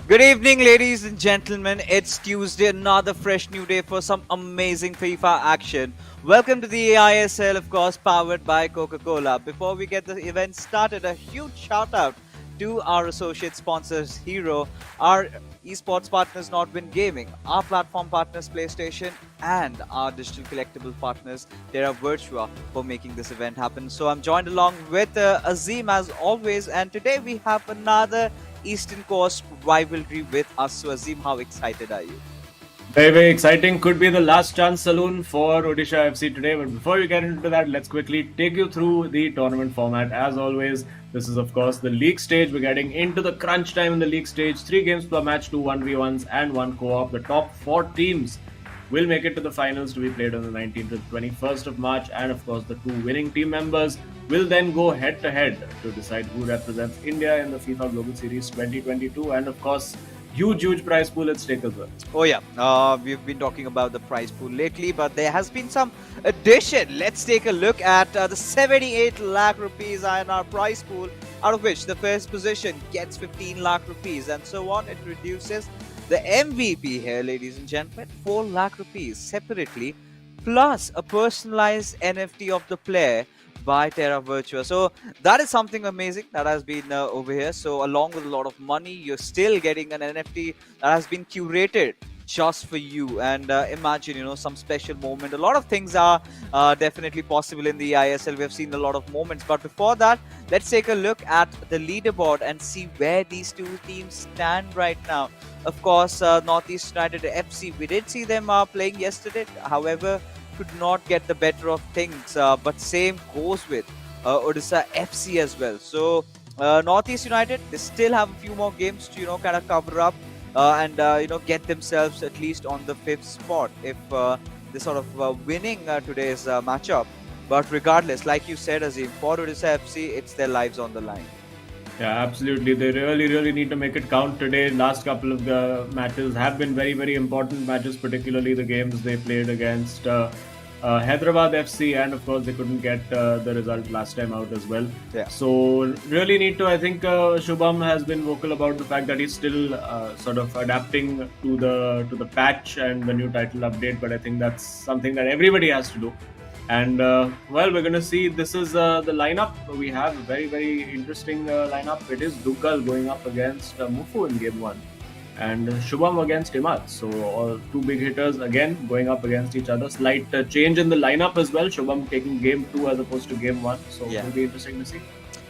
Good evening, ladies and gentlemen. It's Tuesday, another fresh new day for some amazing FIFA action. Welcome to the eISL, of course, powered by Coca Cola. Before we get the event started, a huge shout out to our associate sponsors, Hero, our esports partners, Nordwind Gaming, our platform partners, PlayStation, and our digital collectible partners, Terra Virtua, for making this event happen. So I'm joined along with Azim as always, and today we have another Eastern Coast rivalry with us. So Azim, how excited are you? Very, very exciting. Could be the last chance saloon for Odisha FC today. But before we get into that, let's quickly take you through the tournament format. As always, this is, of course, the league stage. We're getting into the crunch time in the league stage. 3 games per match, 2 1v1s, and 1 co-op. The top 4 teams will make it to the finals to be played on the 19th to the 21st of March. And, of course, the 2 winning team members will then go head-to-head to decide who represents India in the FIFA Global Series 2022. And, of course, huge prize pool at stake as well. Oh yeah, we've been talking about the prize pool lately, but there has been some addition. Let's take a look at the 78 lakh rupees in our prize pool, out of which the first position gets 15 lakh rupees, and so on. It reduces the MVP here, ladies and gentlemen, 4 lakh rupees separately, plus a personalized NFT of the player by Terra Virtua. So that is something amazing that has been over here. So along with a lot of money, you're still getting an NFT that has been curated just for you. And imagine, some special moment. A lot of things are definitely possible in the ISL. We've seen a lot of moments. But before that, let's take a look at the leaderboard and see where these two teams stand right now. Of course, Northeast United FC, we did see them playing yesterday. However, could not get the better of things, but same goes with Odisha FC as well. So Northeast United, they still have a few more games to kind of cover up and get themselves at least on the 5th spot if they sort of winning today's matchup. But regardless, like you said, Azim, for Odisha FC, it's their lives on the line. Yeah, absolutely. They really need to make it count today. Last couple of the matches have been very important matches, particularly the games they played against Hyderabad FC, and of course they couldn't get the result last time out as well. Yeah. So really need to. I think Shubham has been vocal about the fact that he's still sort of adapting to the patch and the new title update. But I think that's something that everybody has to do. And well, we're going to see. This is the lineup. We have a very interesting lineup. It is Dugal going up against Mufu in game 1, and Shubham against Imad. So all two big hitters again going up against each other. Slight change in the lineup as well. Shubham taking game 2 as opposed to game 1. So Yeah. it'll be interesting to see.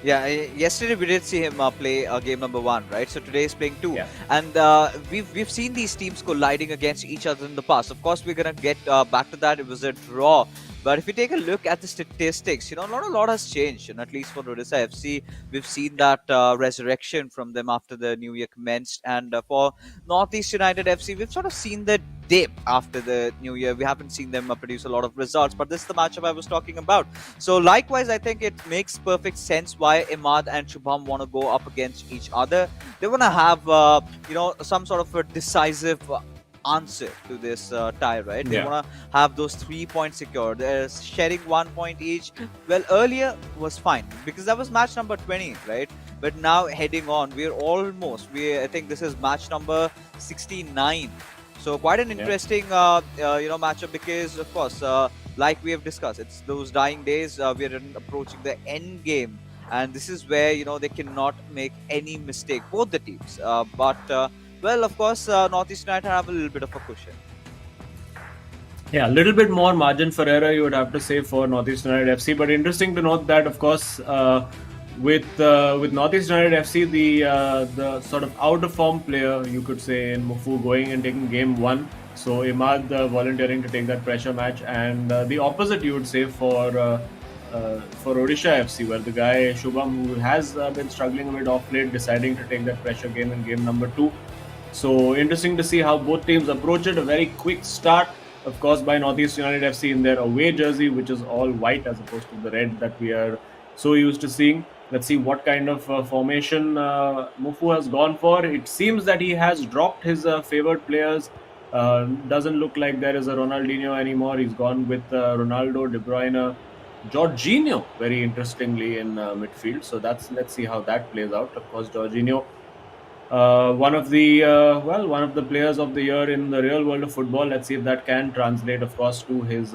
Yeah, yesterday we did see him play game number 1, right? So today he's playing 2, Yeah. and we've seen these teams colliding against each other in the past. Of course, we're gonna get back to that. It was a draw, but if you take a look at the statistics, not a lot has changed. At least for Odisha FC, we've seen that resurrection from them after the new year commenced, and for Northeast United FC, we've sort of seen the dip after the new year. We haven't seen them produce a lot of results, but this is the matchup I was talking about. So likewise, I think it makes perfect sense why Imad and Shubham want to go up against each other. They want to have some sort of a decisive answer to this tie, right? They Yeah. want to have those 3 points secured. They're sharing 1 point each. Well, earlier was fine because that was match number 20, right? But now heading on, I think this is match number 69. So quite an Yeah. interesting matchup because, of course, like we have discussed, it's those dying days. We're approaching the end game, and this is where they cannot make any mistake, both the teams. But well, of course, Northeast United have a little bit of a cushion. Yeah, a little bit more margin for error, you would have to say, for Northeast United FC. But interesting to note that, of course, with Northeast United FC, the sort of out of form player, you could say, in Mufu going and taking game 1. So Imad volunteering to take that pressure match, and the opposite, you would say, for Odisha FC, where the guy Shubham, who has been struggling a bit off late, deciding to take that pressure game in game number 2. So interesting to see how both teams approach it. A very quick start, of course, by Northeast United FC in their away jersey, which is all white as opposed to the red that we are so used to seeing. Let's see what kind of formation Mufu has gone for. It seems that he has dropped his favored players. Doesn't look like there is a Ronaldinho anymore. He's gone with Ronaldo, De Bruyne, Jorginho, very interestingly, in midfield. So let's see how that plays out. Of course, Jorginho one of the players of the year in the real world of football. Let's see if that can translate, of course, to his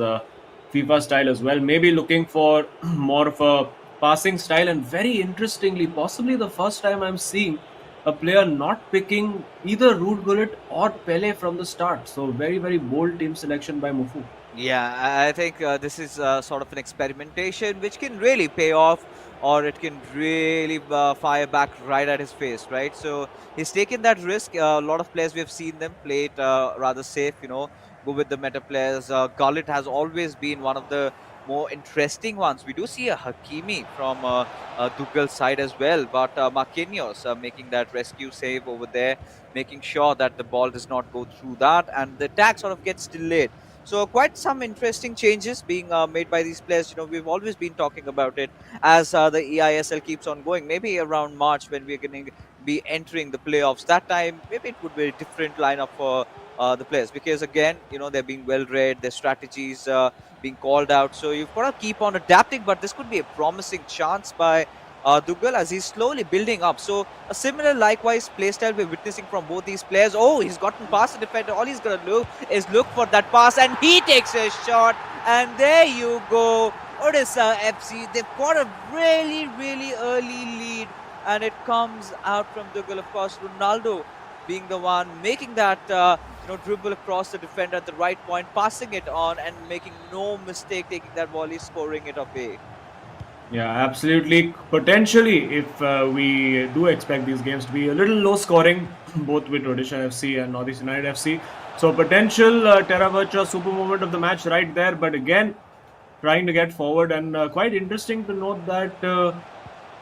FIFA style as well. Maybe looking for more of a passing style, and very interestingly, possibly the first time I'm seeing a player not picking either Ruud Gullit or Pele from the start. So very bold team selection by Mufu. Yeah, I think this is sort of an experimentation which can really pay off, or it can really fire back right at his face, right? So he's taken that risk. A lot of players we have seen them play it rather safe, go with the meta players. Gullit has always been one of the more interesting ones. We do see a Hakimi from Dougal's side as well, but Marquinhos making that rescue save over there, making sure that the ball does not go through that, and the attack sort of gets delayed. So quite some interesting changes being made by these players. We've always been talking about it as the eISL keeps on going. Maybe around March when we're going to be entering the playoffs. That time, maybe it would be a different lineup for the players because again, they're being well read, their strategies being called out. So you've got to keep on adapting. But this could be a promising chance by Dugal as he's slowly building up. So a similar, likewise, playstyle we're witnessing from both these players. Oh, he's gotten past the defender. All he's gonna do is look for that pass, and he takes a shot. And there you go, Odisha FC. They've got a really early lead, and it comes out from Dugal. Of course, Ronaldo being the one making that dribble across the defender at the right point, passing it on, and making no mistake, taking that volley, scoring it away. Yeah, absolutely. Potentially, if we do expect these games to be a little low scoring, both with Odisha FC and Northeast United FC. So, potential Terra Virtua super moment of the match right there. But again, trying to get forward, and quite interesting to note that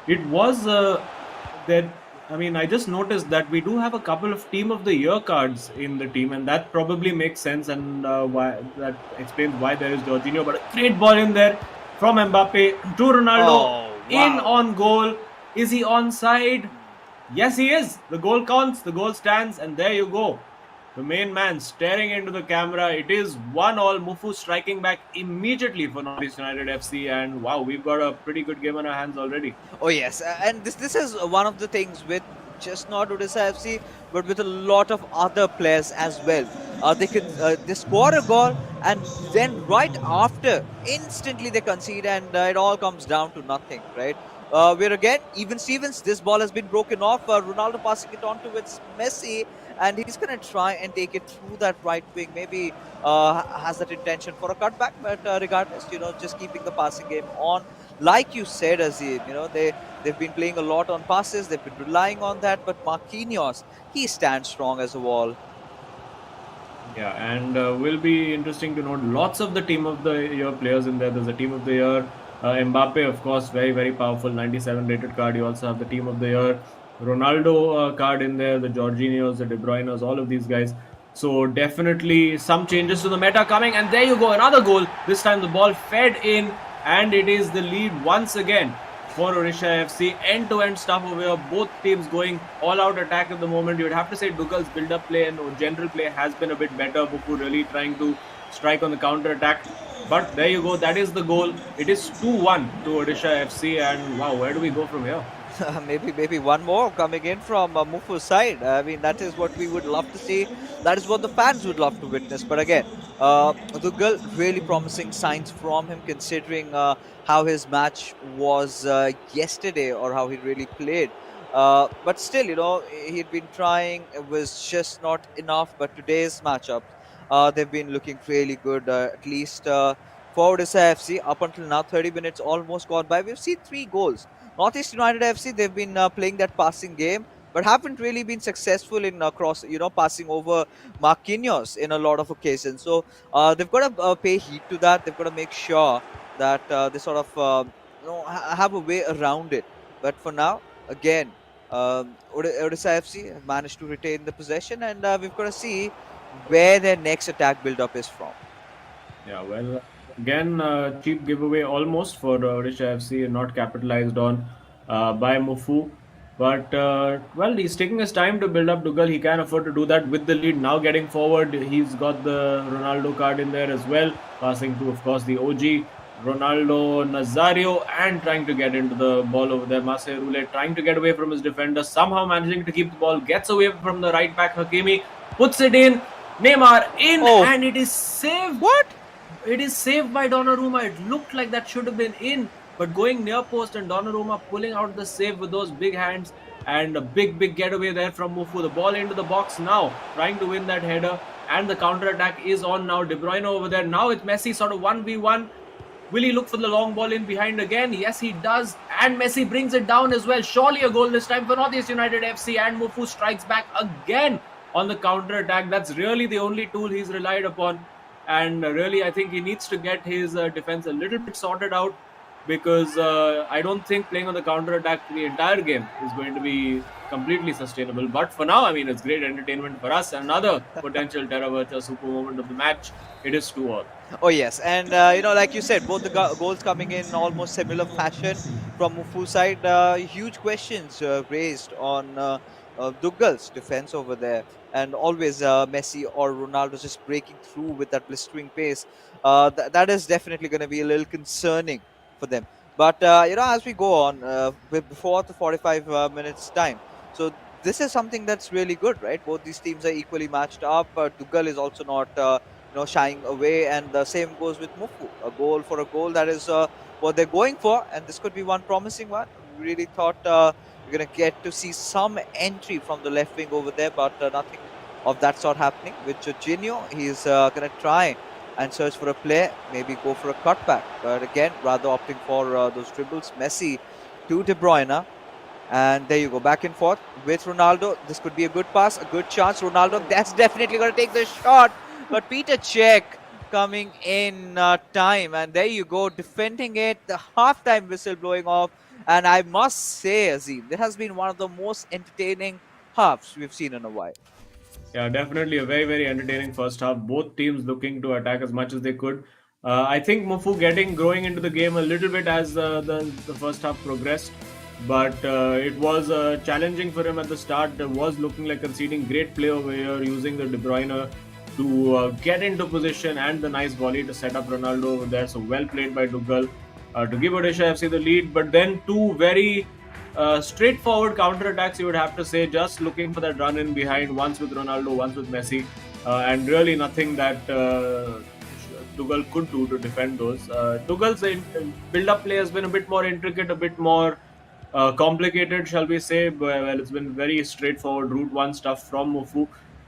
it was that. I mean, I just noticed that we do have a couple of Team of the Year cards in the team, and that probably makes sense, and why that explains why there is Jorginho. But a great ball in there from Mbappe to Ronaldo, Oh, in wow. on goal. Is he onside? Yes, he is. The goal counts, the goal stands, and there you go. The main man staring into the camera. It is 1-1. Mufu striking back immediately for Northeast United FC, and wow, we've got a pretty good game on our hands already. Oh yes, and this is one of the things with just not Odisha FC, but with a lot of other players as well. They score a goal, and then right after, instantly they concede, and it all comes down to nothing, right? Where again, even Stevens, this ball has been broken off. Ronaldo passing it on towards Messi, and he's gonna try and take it through that right wing. Maybe has that intention for a cutback, but regardless, just keeping the passing game on. Like you said, Azim, they've been playing a lot on passes. They've been relying on that. But Marquinhos, he stands strong as a wall. Yeah, and will be interesting to note lots of the team of the year players in there. There's a team of the year. Mbappe, of course, very powerful 97 rated card. You also have the team of the year. Ronaldo card in there, the Jorginhos, the De Bruyne's, all of these guys. So definitely some changes to the meta coming. And there you go, another goal. This time the ball fed in, and it is the lead once again for Odisha FC. End-to-end stuff over here. Both teams going all-out attack at the moment. You would have to say Dugal's build-up play and general play has been a bit better. Buku really trying to strike on the counter-attack. But there you go. That is the goal. It is 2-1 to Odisha FC. And wow, where do we go from here? Maybe one more coming in from Mufu's side. I mean, that is what we would love to see. That is what the fans would love to witness. But again, the girl really promising signs from him, considering how his match was yesterday or how he really played. But still, he'd been trying. It was just not enough. But today's matchups, they've been looking really good. At least for Odisha FC, up until now, 30 minutes almost gone by. We've seen 3 goals. Northeast United FC, they've been playing that passing game, but haven't really been successful in passing over Marquinhos in a lot of occasions. So they've got to pay heed to that. They've got to make sure that they sort of have a way around it. But for now, again, Odisha FC have managed to retain the possession, and we've got to see where their next attack build-up is from. Yeah, well, again, cheap giveaway almost for Odisha FC, not capitalized on by Mufu. But, well, he's taking his time to build up Dugal. He can afford to do that with the lead. Now getting forward, he's got the Ronaldo card in there as well. Passing to, of course, the OG. Ronaldo Nazario and trying to get into the ball over there. Marseille Roulette trying to get away from his defender, somehow managing to keep the ball, gets away from the right back Hakimi, puts it in. Neymar in, Oh, and it is saved. what? It is saved by Donnarumma. It looked like that should have been in, but going near post and Donnarumma pulling out the save with those big hands and a big getaway there from Mufu. The ball into the box now, trying to win that header, and the counter attack is on now. De Bruyne over there. Now it's Messi sort of 1v1. Will he look for the long ball in behind again? Yes, he does. And Messi brings it down as well. Surely a goal this time for Northeast United FC. And Mufu strikes back again on the counter attack. That's really the only tool he's relied upon. And really, I think he needs to get his defense a little bit sorted out, because I don't think playing on the counter attack the entire game is going to be completely sustainable. But for now, I mean, it's great entertainment for us. Another potential Terra super moment of the match. It is 2-2. Oh yes, and like you said, both the goals coming in almost similar fashion from Mufu's side. Huge questions raised on Dougal's defense over there, and always Messi or Ronaldo just breaking through with that blistering pace. That is definitely going to be a little concerning for them. But as we go on, before the 45 minutes time, so this is something that's really good, right? Both these teams are equally matched up. Dougal is also not. Shying away, and the same goes with Mufu. A goal for a goal, that is what they're going for, and this could be one promising one. We really thought we're going to get to see some entry from the left wing over there, but nothing of that sort happening. With Jorginho, he's going to try and search for a play, maybe go for a cutback, but again, rather opting for those dribbles. Messi to De Bruyne. And there you go, back and forth with Ronaldo. This could be a good pass, a good chance. Ronaldo, that's definitely going to take the shot. But Peter Cech coming in time. And there you go, defending it. The halftime whistle blowing off. And I must say, Azim, it has been one of the most entertaining halves we've seen in a while. Yeah, definitely a very entertaining first half. Both teams looking to attack as much as they could. I think Mufu growing into the game a little bit as the first half progressed, but it was challenging for him at the start. Was looking like conceding. Great play over here, using the De Bruyne to get into position, and the nice volley to set up Ronaldo over there. So well played by Dougal to give Odisha FC the lead. But then two very straightforward counter attacks, you would have to say, just looking for that run in behind, once with Ronaldo, once with Messi, and really nothing that Dougal could do to defend those. Dougal's build-up play has been a bit more intricate, a bit more complicated, shall we say. Well, it's been very straightforward Route 1 stuff from Mufu.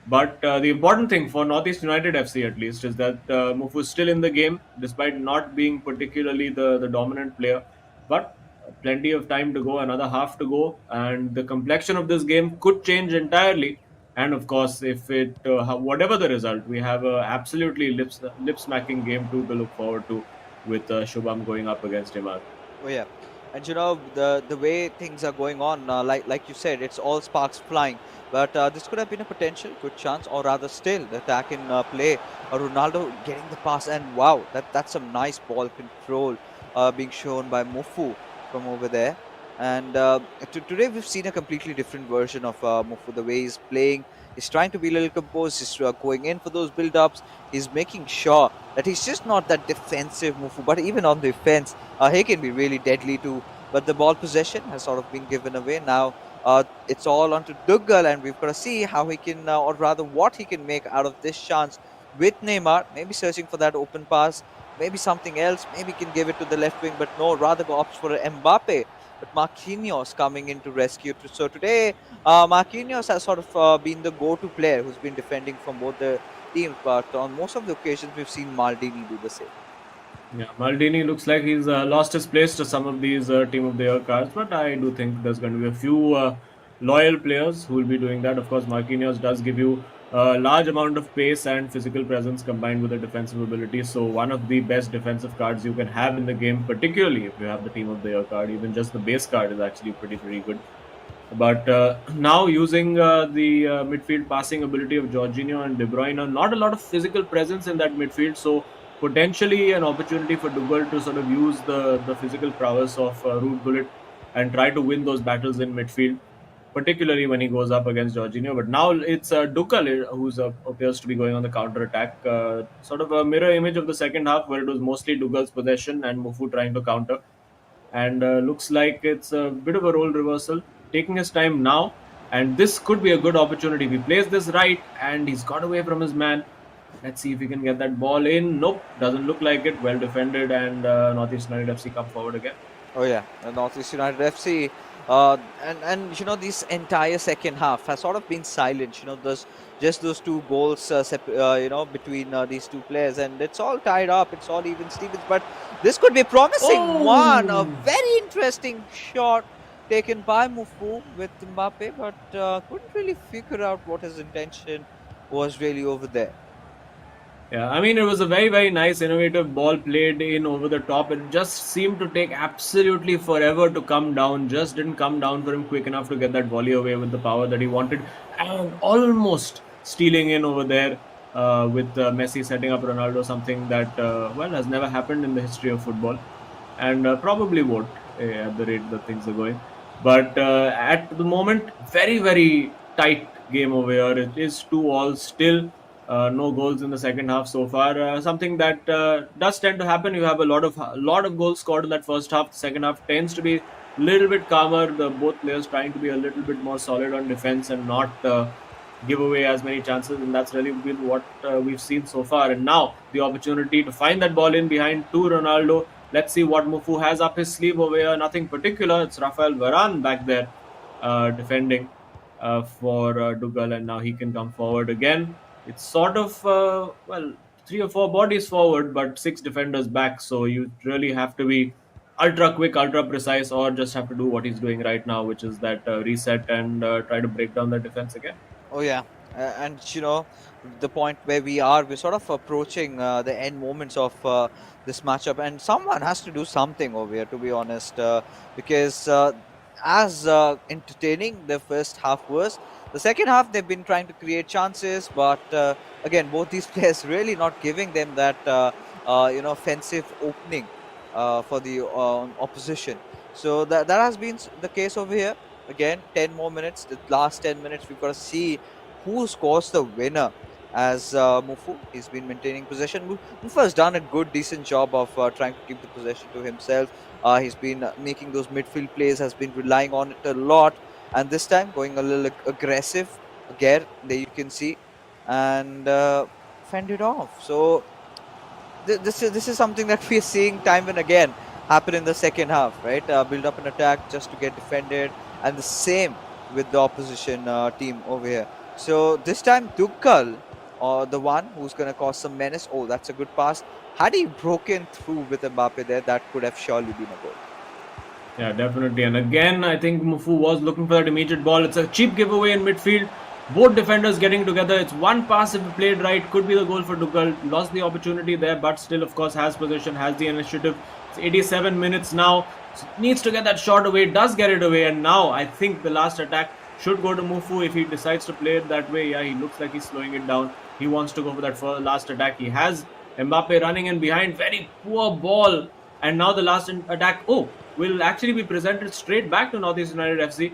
But the important thing for Northeast United FC, at least, is that Mufu is still in the game, despite not being particularly the dominant player. But plenty of time to go, another half to go, and the complexion of this game could change entirely. And of course, if it whatever the result, we have a absolutely lip smacking game to look forward to, with Shubham going up against Neymar. Oh yeah, and the way things are going on, like you said, it's all sparks flying. But this could have been a potential good chance, or rather, still the attack in play. Ronaldo getting the pass, and wow, that's some nice ball control being shown by Mufu from over there. And today we've seen a completely different version of Mufu. The way he's playing, he's trying to be a little composed. He's going in for those build-ups. He's making sure that he's just not that defensive Mufu, but even on the defense, he can be really deadly too. But the ball possession has sort of been given away now. It's all onto Dougal, and we've got to see how he can, or rather what he can make out of this chance with Neymar. Maybe searching for that open pass, maybe something else. Maybe he can give it to the left wing, but no, rather go opts for Mbappe. But Marquinhos coming in to rescue. So today, Marquinhos has sort of been the go-to player who's been defending from both the teams. But on most of the occasions, we've seen Maldini do the same. Yeah, Maldini looks like he's lost his place to some of these Team of the Year cards, but I do think there's going to be a few loyal players who will be doing that. Of course, Marquinhos does give you a large amount of pace and physical presence combined with a defensive ability. So one of the best defensive cards you can have in the game, particularly if you have the Team of the Year card. Even just the base card is actually pretty good. But now using the midfield passing ability of Jorginho and De Bruyne, not a lot of physical presence in that midfield. So potentially an opportunity for Dougal to sort of use the physical prowess of Root Bullet and try to win those battles in midfield. particularly when he goes up against Jorginho. But now it's Dukal who's appears to be going on the counter attack, sort of a mirror image of the second half where it was mostly Dugal's possession and Mufu trying to counter. And looks like it's a bit of a role reversal, taking his time now. And this could be a good opportunity. If he plays this right and he's got away from his man, let's see if he can get that ball in. Nope, doesn't look like it. Well defended, and Northeast United FC come forward again. Oh yeah, the Northeast United FC, and this entire second half has sort of been silent. There's just those two goals, between these two players, and it's all tied up. It's all even Stevens, but this could be a promising one. A Oh, very interesting shot taken by Mufu with Mbappe, but couldn't really figure out what his intention was really over there. yeah, I mean, it was a very, very nice, innovative ball played in over the top. It just seemed to take absolutely forever to come down. Just didn't come down for him quick enough to get that volley away with the power that he wanted. And almost stealing in over there with Messi setting up Ronaldo, something that, well, has never happened in the history of football. And probably won't at the rate that things are going. But at the moment, very, very tight game over here. It is 2-all still. No goals in the second half so far. Something that does tend to happen. You have a lot of goals scored in that first half. The second half tends to be a little bit calmer. The both players trying to be a little bit more solid on defense and not give away as many chances. And that's really been what we've seen so far. And now the opportunity to find that ball in behind to Ronaldo. Let's see what Mufu has up his sleeve over here. Nothing particular. It's Rafael Varane back there defending for Dugal, and now he can come forward again. It's sort of, well, three or four bodies forward, but six defenders back. So you really have to be ultra quick, ultra precise, or just have to do what he's doing right now, which is that reset and try to break down the defense again. Oh yeah, and the point where we're sort of approaching the end moments of this matchup, and someone has to do something over here, to be honest, because as entertaining the first half was, the second half they've been trying to create chances, but again, both these players really not giving them that offensive opening for the opposition. So that has been the case over here. Again, 10 more minutes. The last 10 minutes, we've got to see who scores the winner. As Mufu, he's been maintaining possession. Mufu has done a good, decent job of trying to keep the possession to himself. He's been making those midfield plays, has been relying on it a lot. And this time, going a little aggressive. Again, there you can see. And fended off. So this is something that we're seeing time and again happen in the second half, right? Build up an attack just to get defended, and the same with the opposition team over here. So this time Dukkal, the one who's going to cause some menace. Oh, that's a good pass. Had he broken through with Mbappe there, that could have surely been a goal. Yeah, definitely. And again, I think Mufu was looking for that immediate ball. It's a cheap giveaway in midfield. Both defenders getting together. It's one pass if played right. Could be the goal for Dugal. Lost the opportunity there, but still, of course, has possession, has the initiative. It's 87 minutes now. So needs to get that shot away. Does get it away. And now I think the last attack should go to Mufu if he decides to play it that way. Yeah, he looks like he's slowing it down. He wants to go for that last attack. He has Mbappe running in behind. Very poor ball. And now the last attack, will actually be presented straight back to Northeast United FC.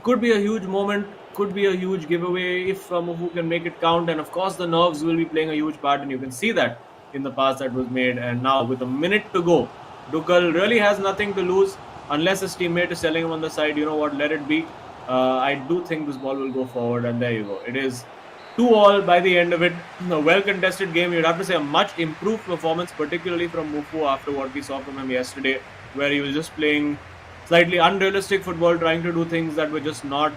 Could be a huge moment, could be a huge giveaway if Mufu can make it count. And of course, the nerves will be playing a huge part, and you can see that in the pass that was made. And now, with a minute to go, Dukal really has nothing to lose unless his teammate is telling him on the side, you know what, let it be. I do think this ball will go forward, and there you go. It is 2-all by the end of it. A well-contested game. You'd have to say a much improved performance, particularly from Mufu after what we saw from him yesterday, where he was just playing slightly unrealistic football, trying to do things that were just not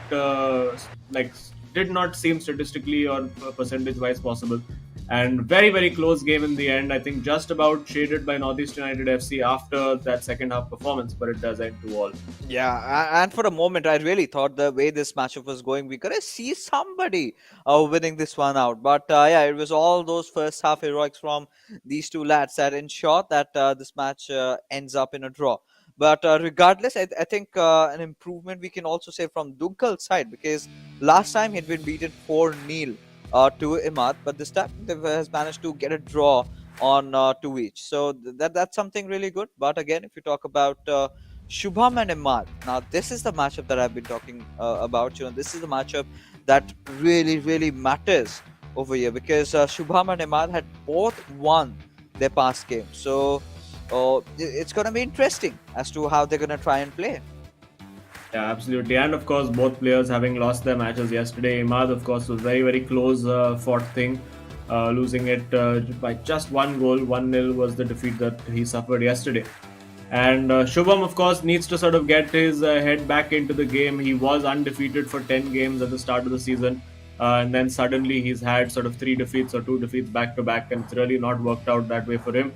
did not seem statistically or percentage-wise possible. And very, very close game in the end. I think just about shaded by Northeast United FC after that second half performance, but it does end 2-all. Yeah, and for a moment, I really thought the way this matchup was going, we could see somebody winning this one out. But yeah, it was all those first half heroics from these two lads that ensured that this match ends up in a draw. But regardless, I think an improvement we can also say from Dunkel's side, because last time he'd been beaten 4-0 to Imad, but this time they has managed to get a draw on 2 each. So that's something really good. But again, if you talk about Shubham and Imad. Now, this is the matchup that I've been talking about. This is the matchup that really, really matters over here because Shubham and Imad had both won their past game. So, it's going to be interesting as to how they're going to try and play. Yeah, absolutely. And of course, both players having lost their matches yesterday. Imad, of course, was very, very close fought thing, losing it by just one goal. 1-0 was the defeat that he suffered yesterday. And Shubham, of course, needs to sort of get his head back into the game. He was undefeated for 10 games at the start of the season. And then suddenly he's had sort of 3 defeats or 2 defeats back to back, and it's really not worked out that way for him.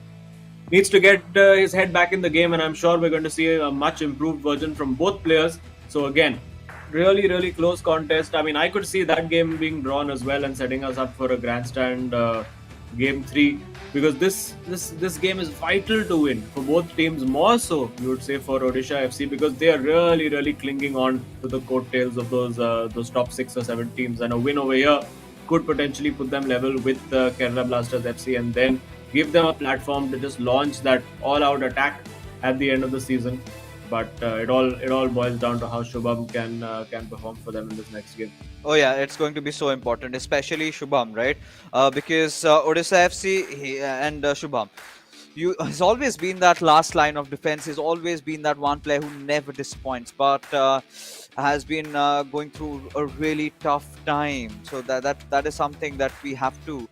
Needs to get his head back in the game, and I'm sure we're going to see a much improved version from both players. So again, really, really close contest. I mean, I could see that game being drawn as well and setting us up for a grandstand game three, because this game is vital to win for both teams. More so, you would say, for Odisha FC, because they are really, really clinging on to the coattails of those top 6 or 7 teams, and a win over here could potentially put them level with Kerala Blasters FC, and then give them a platform to just launch that all-out attack at the end of the season. But it all boils down to how Shubham can perform for them in this next game. Oh yeah, it's going to be so important, especially Shubham, right? Because Odisha FC and Shubham, you has always been that last line of defense. He's always been that one player who never disappoints, but has been going through a really tough time. So that is something that we have to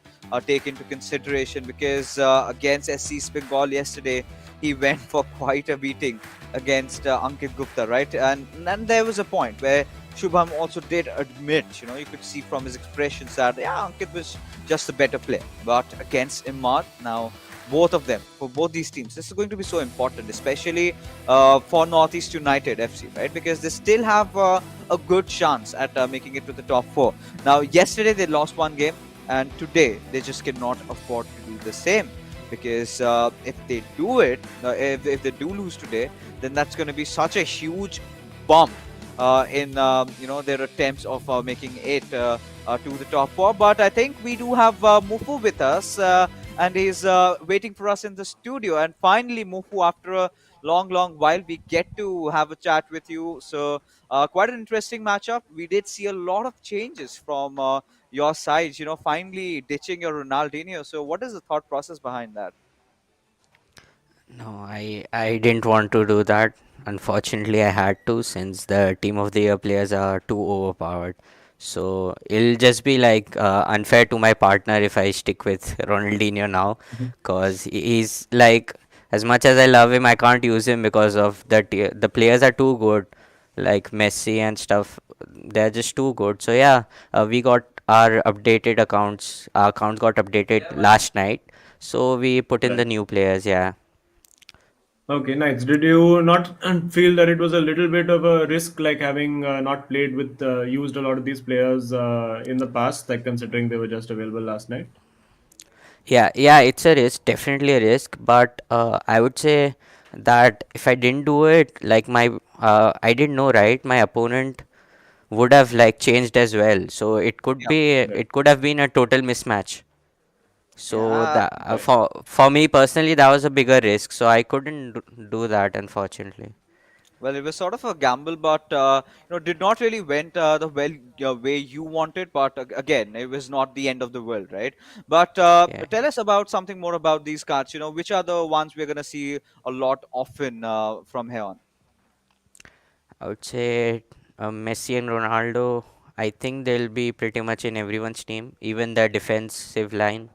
take into consideration because against SC Bengal yesterday, he went for quite a beating against Ankit Gupta, right? And there was a point where Shubham also did admit, you could see from his expressions that yeah, Ankit was just a better player. But against Imad, now both of them, for both these teams, this is going to be so important, especially for Northeast United FC, right? Because they still have a good chance at making it to the top four. Now, yesterday they lost one game, and today they just cannot afford to do the same. Because if they do it, if they do lose today, then that's going to be such a huge bump in their attempts of making it to the top four. But I think we do have Mufu with us, and he's waiting for us in the studio. And finally, Mufu, after a long, long while, we get to have a chat with you. So quite an interesting matchup. We did see a lot of changes from your side. Finally ditching your Ronaldinho. So what is the thought process behind that? No, I didn't want to do that. Unfortunately, I had to since the team of the year players are too overpowered. So it'll just be like unfair to my partner if I stick with Ronaldinho now, Mhm. because he's like, as much as I love him, I can't use him because of the players are too good, like Messi and stuff. They're just too good. So yeah, we got our updated accounts. Our accounts got updated last night, so we put in Right. the new players. Yeah. Okay, nice. Did you not feel that it was a little bit of a risk, like having not played with used a lot of these players in the past, like considering they were just available last night? Yeah, it's a risk, definitely a risk. But I would say that if I didn't do it, like I didn't know, right? My opponent would have like changed as well. So Yeah, Right. it could have been a total mismatch. So yeah. that Right. for me personally, that was a bigger risk. So I couldn't do that, unfortunately. Well, it was sort of a gamble, but did not really went the way you wanted. But again, it was not the end of the world, right? But Yeah, tell us about something more about these cards. Which are the ones we're gonna see a lot often from here on? I would say Messi and Ronaldo. I think they'll be pretty much in everyone's team, even the defensive line.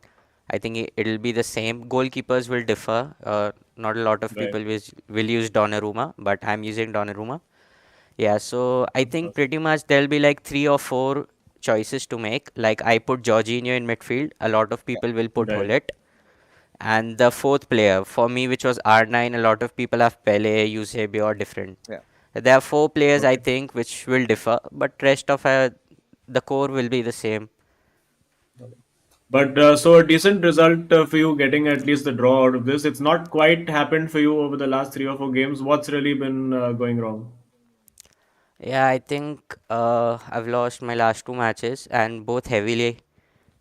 I think it'll be the same. Goalkeepers will differ. Not a lot of Right. people will use Donnarumma, but I'm using Donnarumma. Yeah, so I Of think course. pretty much there'll be like 3 or 4 choices to make. Like I put Jorginho in midfield. A lot of Yeah, people will put Right. Hullet. And the fourth player for me, which was R9, a lot of people have Pele, Eusebio, or different. yeah. There are 4 players I Okay. think which will differ, but rest of the core will be the same. But so a decent result for you getting at least the draw out of this. It's not quite happened for you over the last 3 or 4 games. What's really been going wrong? Yeah, I think I've lost my last 2 matches and both heavily.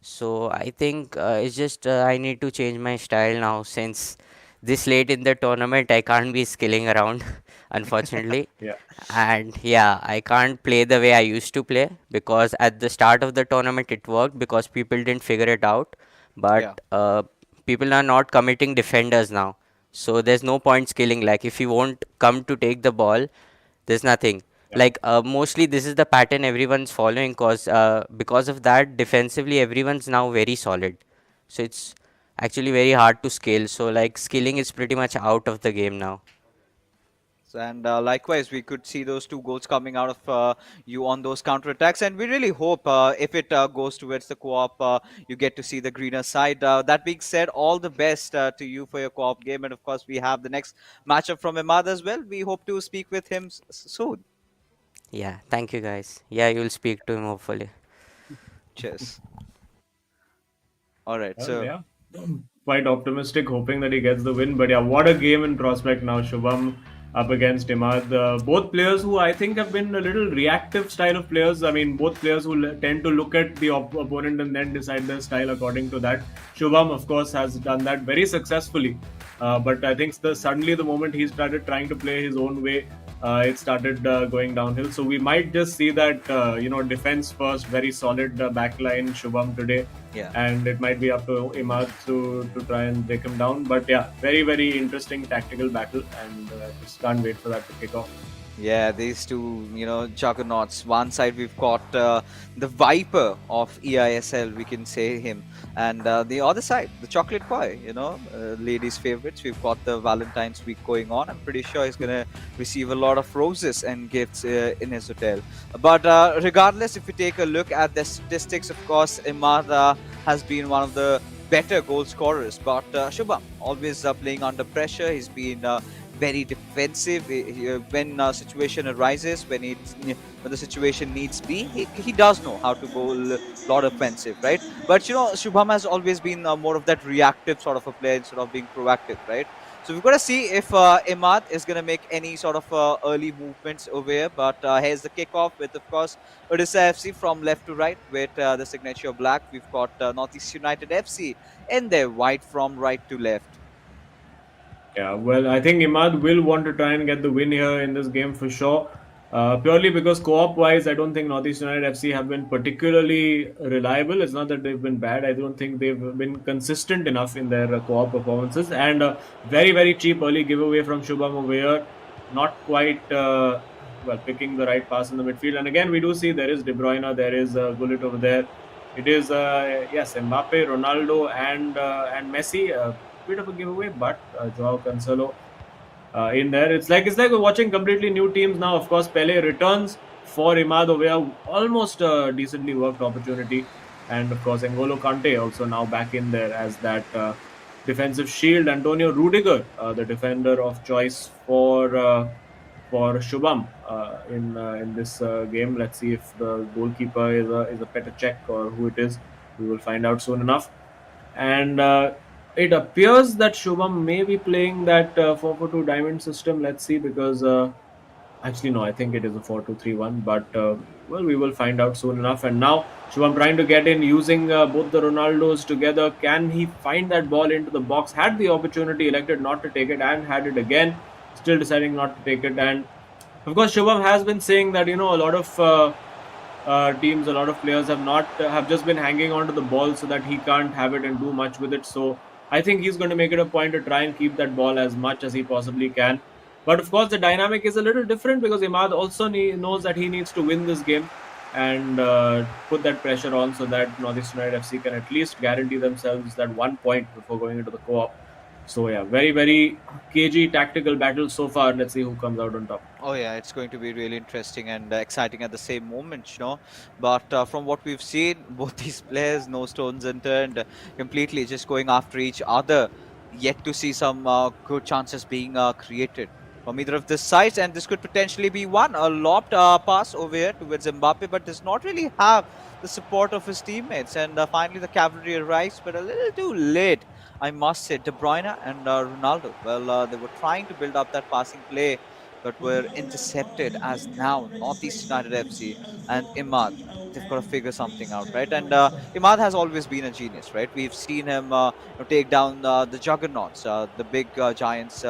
So I think it's just I need to change my style now since this late in the tournament I can't be skilling around. unfortunately. Yeah. And yeah, I can't play the way I used to play, because at the start of the tournament it worked because people didn't figure it out. But Yeah. people are not committing defenders now. So there's no point skilling. Like, if you won't come to take the ball, there's nothing. Yeah. Like, mostly this is the pattern everyone's following, because of that, defensively everyone's now very solid. So it's actually very hard to scale. So like, skilling is pretty much out of the game now. And likewise, we could see those two goals coming out of you on those counterattacks. And we really hope if it goes towards the co-op, you get to see the greener side. That being said, all the best to you for your co-op game. And of course, we have the next matchup from Imad as well. We hope to speak with him soon. Yeah, thank you guys. Yeah, you'll speak to him hopefully. Cheers. All right. Well, So, yeah, quite optimistic, hoping that he gets the win. But yeah, what a game in prospect now. Shubham up against Imad. Both players who I think have been a little reactive style of players. I mean, both players who tend to look at the opponent and then decide their style according to that. Shubham, of course, has done that very successfully. But I think suddenly the moment he started trying to play his own way, it started going downhill. So we might just see that defense first, very solid backline Shubham today, yeah. and it might be up to Imad to try and break him down. But yeah, very very interesting tactical battle, and just can't wait for that to kick off. Yeah, these two, juggernauts. One side we've got the Viper of eISL, we can say him, and the other side, the Chocolate Boy. Ladies' favorites. We've got the Valentine's week going on. I'm pretty sure he's gonna receive a lot of roses and gifts in his hotel. But regardless, if you take a look at the statistics, of course, Imad has been one of the better goal scorers. But Shubham always playing under pressure. He's been very defensive when situation arises, when the situation needs be. He does know how to go a lot offensive, right? But Shubham has always been more of that reactive sort of a player instead of being proactive, right? So we've got to see if Imad is going to make any sort of early movements over here. But here's the kickoff with, of course, Odisha FC from left to right with the signature black. We've got Northeast United FC in there, white from right to left. Yeah, well, I think Imad will want to try and get the win here in this game for sure. Purely because co-op wise, I don't think Northeast United FC have been particularly reliable. It's not that they've been bad. I don't think they've been consistent enough in their co-op performances. And very, very cheap early giveaway from Shubham over here. Not quite picking the right pass in the midfield. And again, we do see there is De Bruyne, there is Gullit over there. It is yes, Mbappe, Ronaldo, and Messi. Bit of a giveaway, but Joao Cancelo in there. It's like we're watching completely new teams now. Of course, Pele returns for Imad over here, almost a decently worked opportunity, and of course N'Golo Kante also now back in there as that defensive shield. Antonio Rudiger, the defender of choice for Shubham in this game. Let's see if the goalkeeper is a Petr Cech or who it is. We will find out soon enough. And it appears that Shubham may be playing that 4-4-2 diamond system. Let's see, because actually no, I think it is a 4-2-3-1. But well, we will find out soon enough. And now Shubham trying to get in using both the Ronaldos together. Can he find that ball into the box? Had the opportunity, elected not to take it, and had it again. Still deciding not to take it. And of course, Shubham has been saying that a lot of teams, a lot of players have just been hanging on to the ball so that he can't have it and do much with it. So I think he's going to make it a point to try and keep that ball as much as he possibly can. But of course, the dynamic is a little different because Imad also knows that he needs to win this game and put that pressure on so that Northeast United FC can at least guarantee themselves that 1 point before going into the co-op. So yeah, very, very cagey tactical battle so far. Let's see who comes out on top. Oh yeah, it's going to be really interesting and exciting at the same moment. But from what we've seen, both these players, no stones unturned, completely just going after each other. Yet to see some good chances being created from either of the sides, and this could potentially be one. A lobbed pass over here towards Mbappe, but does not really have the support of his teammates. And finally, the cavalry arrives, but a little too late, I must say. De Bruyne and Ronaldo, well, they were trying to build up that passing play but were intercepted as now Northeast United FC and Imad. They've got to figure something out, right? And Imad has always been a genius, right? We've seen him take down the juggernauts, the big giants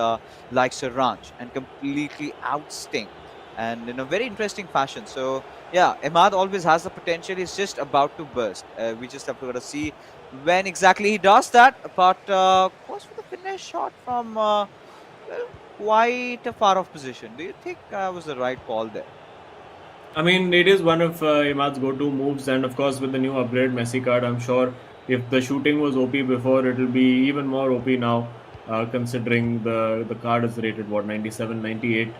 like Sir Ranch, and completely ousting, and in a very interesting fashion. So yeah, Imad always has the potential. He's just about to burst. We just have to gotta see when exactly he does that. But goes for the finish shot from well, quite a far off position. Do you think was the right call there? I mean, it is one of Imad's go-to moves, and of course, with the new upgrade Messi card, I'm sure if the shooting was OP before, it'll be even more OP now, considering the card is rated what 97, 98.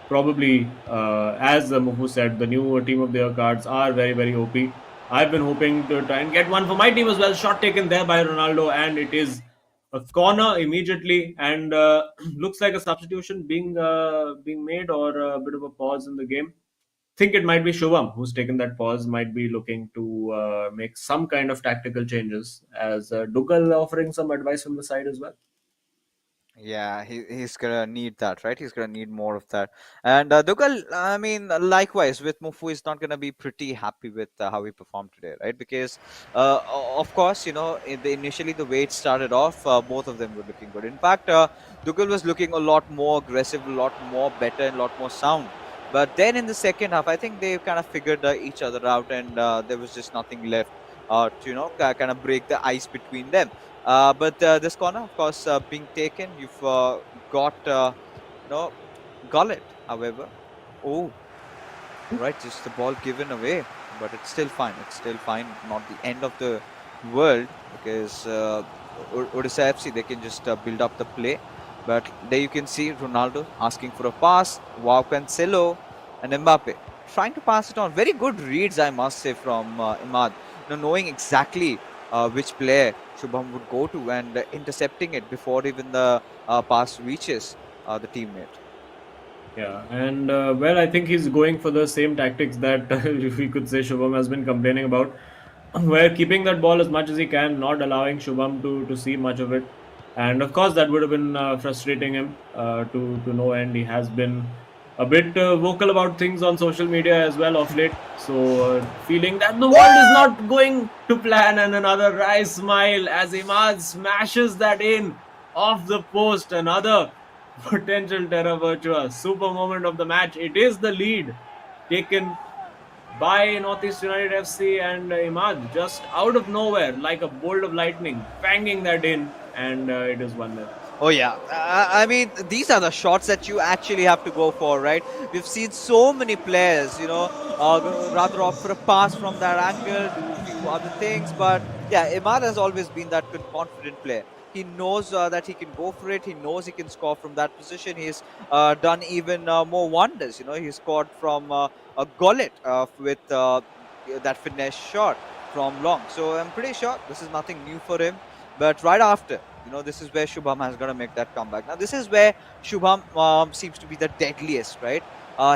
Probably, as Mufu said, the new team of the year cards are very, very OP. I've been hoping to try and get one for my team as well. Shot taken there by Ronaldo, and it is a corner immediately, and looks like a substitution being made, or a bit of a pause in the game. Think it might be Shubham who's taken that pause, might be looking to make some kind of tactical changes, as Dugal offering some advice from the side as well. Yeah, he's gonna need that, right? He's gonna need more of that. And Dugal, I mean, likewise with Mufu, is not gonna be pretty happy with how he performed today, right? Because, of course, initially the way it started off, both of them were looking good. In fact, Dugal was looking a lot more aggressive, a lot more better, and a lot more sound. But then in the second half, I think they kind of figured each other out, and there was just nothing left to kind of break the ice between them. But this corner, of course, being taken, you've got you know Gullet. However, oh, right, just the ball given away, but it's still fine. It's still fine. Not the end of the world, because Odisha FC, they can just build up the play. But there you can see Ronaldo asking for a pass. Wow, Cancelo and Mbappe trying to pass it on. Very good reads, I must say, from Imad. Knowing exactly which player Shubham would go to, and intercepting it before even the pass reaches the teammate. Yeah, and well, I think he's going for the same tactics that we could say Shubham has been complaining about, where keeping that ball as much as he can, not allowing Shubham to see much of it, and of course that would have been frustrating him to no end. He has been a bit vocal about things on social media as well of late, so feeling that the world is not going to plan, and another wry smile as Imad smashes that in off the post. Another potential terra virtua, super moment of the match. It is the lead taken by Northeast United FC, and Imad just out of nowhere, like a bolt of lightning, banging that in, and it is 1-0. Oh yeah, I mean, these are the shots that you actually have to go for, right? We've seen so many players, rather opt for a pass from that angle, do a few other things, but yeah, Imad has always been that confident player. He knows that he can go for it. He knows he can score from that position. He's done even more wonders. He scored from a gullet with that finesse shot from long. So I'm pretty sure this is nothing new for him. But right after, this is where Shubham has got to make that comeback. Now, this is where Shubham seems to be the deadliest, right?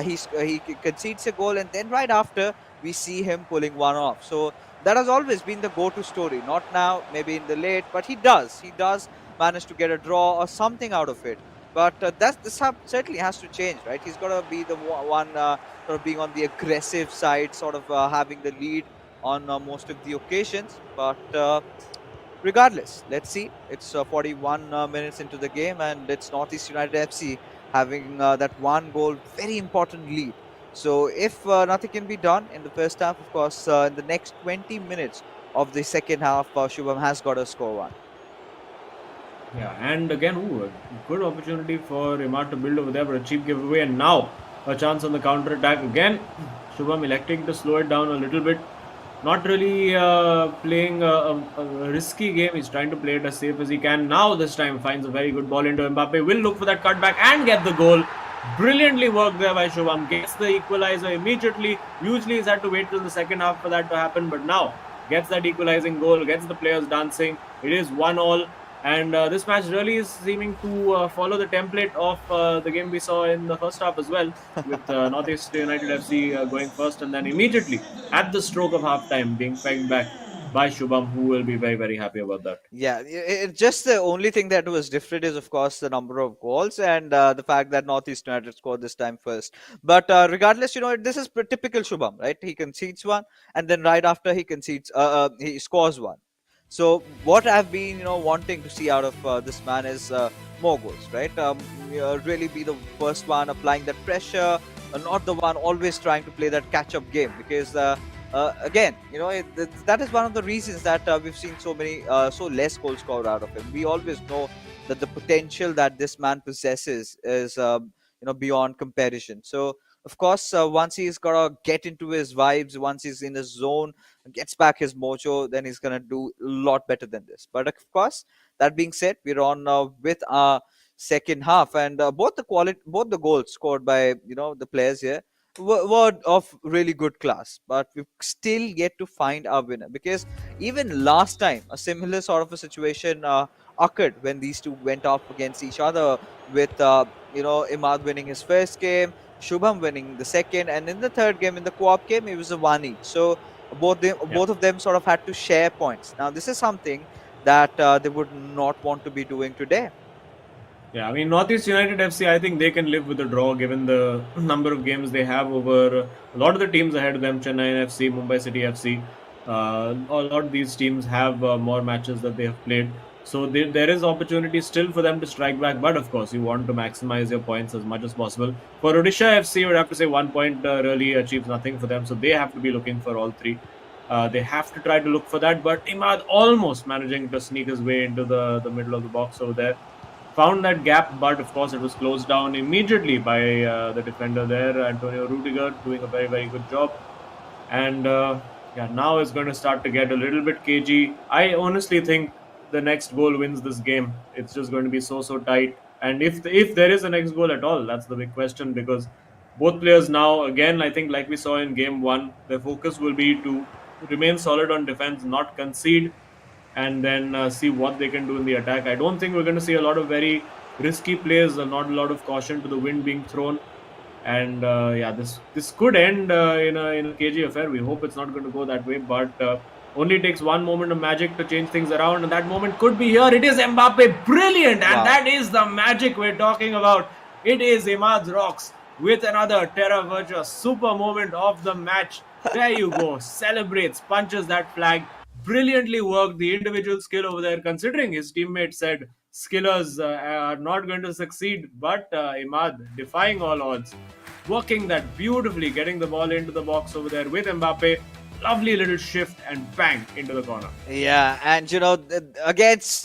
He concedes a goal, and then right after, we see him pulling one off. So that has always been the go-to story. Not now, maybe in the late, but he does. He does manage to get a draw or something out of it. But certainly has to change, right? He's got to be the one sort of being on the aggressive side, sort of having the lead on most of the occasions. But regardless, let's see. It's 41 minutes into the game, and it's Northeast United FC having that one goal, very important lead. So if nothing can be done in the first half, of course, in the next 20 minutes of the second half, Shubham has got to score one. Yeah, and again, a good opportunity for Imad to build over there, but a cheap giveaway, and now a chance on the counter attack again. Shubham electing to slow it down a little bit. Not really playing a risky game. He's trying to play it as safe as he can. Now this time finds a very good ball into Mbappe. Will look for that cutback and get the goal. Brilliantly worked there by Shubham. Gets the equalizer immediately. Usually he's had to wait till the second half for that to happen, but now gets that equalizing goal. Gets the players dancing. It is 1-1. And this match really is seeming to follow the template of the game we saw in the first half as well, with Northeast United FC going first, and then immediately at the stroke of halftime being pegged back by Shubham, who will be very, very happy about that. Yeah, just the only thing that was different is, of course, the number of goals and the fact that Northeast United scored this time first. But regardless, this is typical Shubham, right? He concedes one, and then right after he scores one. So what I've been, wanting to see out of this man is more goals, right? Really be the first one applying that pressure, not the one always trying to play that catch-up game because. Again, that is one of the reasons that we've seen so less goals scored out of him. We always know that the potential that this man possesses is, beyond comparison. So, of course, once he's got to get into his vibes, once he's in his zone, gets back his mojo, then he's gonna do a lot better than this. But of course, that being said, we're on with our second half, and both the goals scored by the players here were of really good class, but we've still yet to find our winner because even last time a similar sort of a situation occurred when these two went up against each other with Imad winning his first game, Shubham winning the second, and in the third game, in the co-op game, it was a one each. So Yeah. both of them sort of had to share points. Now this is something that they would not want to be doing today. Yeah, I mean, Northeast United FC, I think they can live with a draw given the number of games they have over a lot of the teams ahead of them, Chennai FC, Mumbai City FC. A lot of these teams have more matches that they have played. So there is opportunity still for them to strike back. But of course, you want to maximize your points as much as possible. For Odisha FC, you would have to say 1 point really achieves nothing for them. So they have to be looking for all three. They have to try to look for that. But Imad almost managing to sneak his way into the middle of the box over there, found that gap, but of course it was closed down immediately by the defender there, Antonio Rudiger, doing a very, very good job. And yeah, now it's going to start to get a little bit cagey. I honestly think the next goal wins this game. It's just going to be so tight. And if there is a next goal at all, that's the big question because both players now, again, I think like we saw in game one, their focus will be to remain solid on defense, not concede, and then see what they can do in the attack. I don't think we're going to see a lot of very risky plays, not a lot of caution to the wind being thrown. And yeah, this could end in a cagey affair. We hope it's not going to go that way, but only takes one moment of magic to change things around, and that moment could be here. It is Mbappe, brilliant, and Wow. that is the magic we're talking about. It is Imad Rocks with another Terra Virtua super moment of the match. There you go, celebrates, punches that flag. Brilliantly worked. The individual skill over there, considering his teammate said skillers are not going to succeed, but Imad defying all odds, working that beautifully, getting the ball into the box over there with Mbappe. Lovely little shift and bang into the corner. Yeah, and against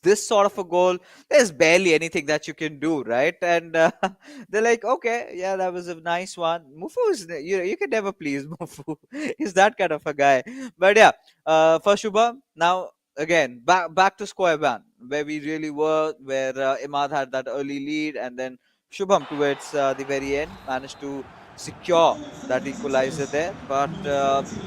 this sort of a goal, there's barely anything that you can do, right? And they're like, okay, yeah, that was a nice one. Mufu is, you can never please Mufu. He's that kind of a guy. But yeah, for Shubham, now again, back to square one, where we really were, where Imad had that early lead, and then Shubham towards the very end managed to secure that equalizer there, but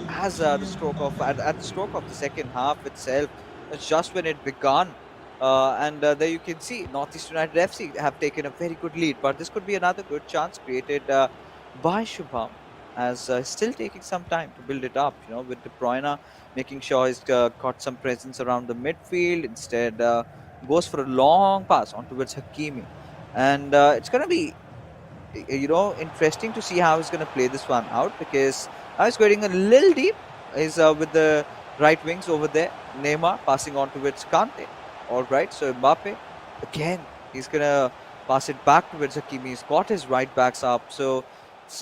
as the stroke of at the stroke of the second half itself, it's just when it began. And there you can see Northeast United FC have taken a very good lead, but this could be another good chance created by Shubham, as still taking some time to build it up. With De Bruyne making sure he's got some presence around the midfield. Instead, goes for a long pass on towards Hakimi, and it's gonna be interesting to see how he's going to play this one out because now he's going a little deep. He's with the right wings over there. Neymar passing on towards Kante. All right, so Mbappe again, he's going to pass it back towards Hakimi. He's got his right backs up, so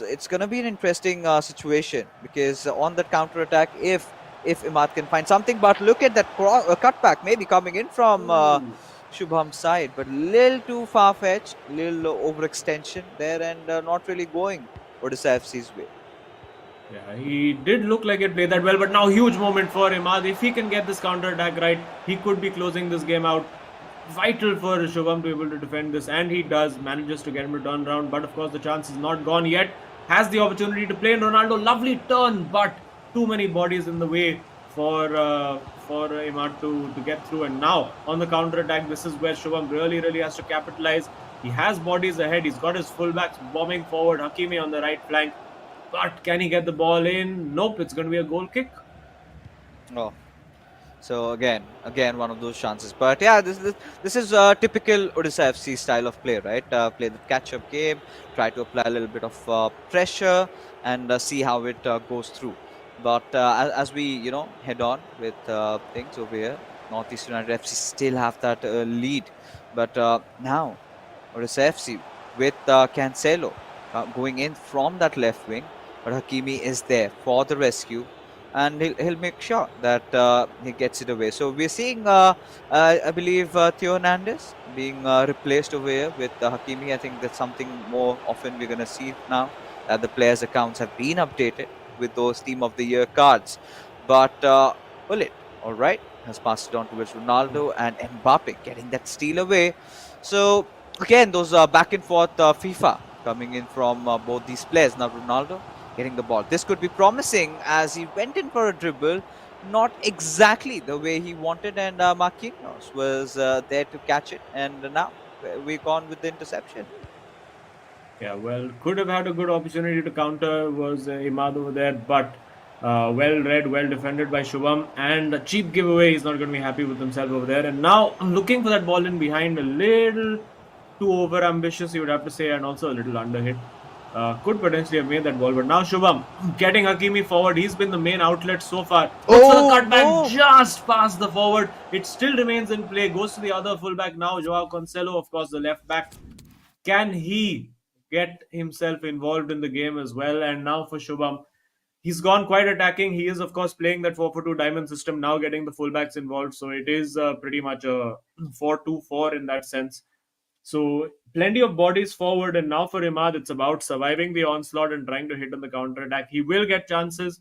it's going to be an interesting situation because on that counter attack, if Imad can find something, but look at that cutback maybe coming in from Shubham's side, but little too far-fetched, little overextension there, and not really going Odisha FC's way. Yeah, he did look like it played that well, but now huge moment for Imad. If he can get this counter attack right, he could be closing this game out. Vital for Shubham to be able to defend this, and he does, manages to get him to turn around, but of course the chance is not gone yet. Has the opportunity to play in Ronaldo, lovely turn, but too many bodies in the way for Imad to get through. And now on the counter attack, this is where Shubham really has to capitalize. He has bodies ahead, he's got his fullbacks bombing forward, Hakimi on the right flank. But can he get the ball in? Nope, it's going to be a goal kick. Oh, so again, one of those chances. But yeah, this is typical Odisha FC style of play, right? Play the catch-up game, try to apply a little bit of pressure, and see how it goes through. But as we head on with things over here, Northeast United FC still have that lead, but now Odisha FC with Cancelo going in from that left wing, but Hakimi is there for the rescue, and he'll make sure that he gets it away. So we're seeing, I believe, Theo Hernandez being replaced over here with Hakimi. I think that's something more often we're going to see now that the players' accounts have been updated with those Team of the Year cards. But Bullet, all right, has passed it on towards Ronaldo and Mbappe getting that steal away. So again, those back and forth FIFA coming in from both these players. Now Ronaldo getting the ball. This could be promising as he went in for a dribble, not exactly the way he wanted, and Marquinhos was there to catch it. And now we're gone with the interception. Yeah, well, could have had a good opportunity to counter was Imad over there, but well read, well defended by Shubham, and a cheap giveaway. He's not going to be happy with himself over there. And now I'm looking for that ball in behind, a little too over ambitious, you would have to say, and also a little under hit. Could potentially have made that ball, but now Shubham getting Hakimi forward. He's been the main outlet so far. Looks for the Oh cutback no! just past the forward. It still remains in play. Goes to the other fullback now. Joao Cancelo, of course, the left back. Can he get himself involved in the game as well? And now for Shubham, he's gone quite attacking. He is, of course, playing that 4-4-2 diamond system, now getting the fullbacks involved. So it is pretty much a 4-2-4 in that sense. So plenty of bodies forward. And now for Imad, it's about surviving the onslaught and trying to hit on the counter attack. He will get chances.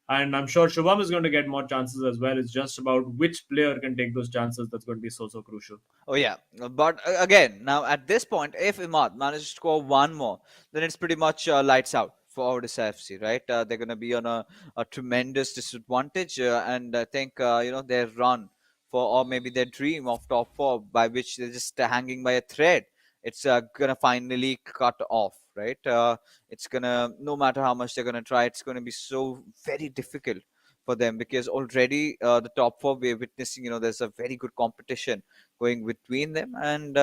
And I'm sure Shubham is going to get more chances as well. It's just about which player can take those chances that's going to be so crucial. Oh yeah, but again, now at this point, if Imad manages to score one more, then it's pretty much lights out for Odisha FC, right? They're going to be on a tremendous disadvantage, and I think their run for, or maybe their dream of top four, by which they're just hanging by a thread, it's gonna finally cut off, right? It's gonna, no matter how much they're gonna try, it's gonna be so very difficult for them because already the top four we're witnessing, there's a very good competition going between them, and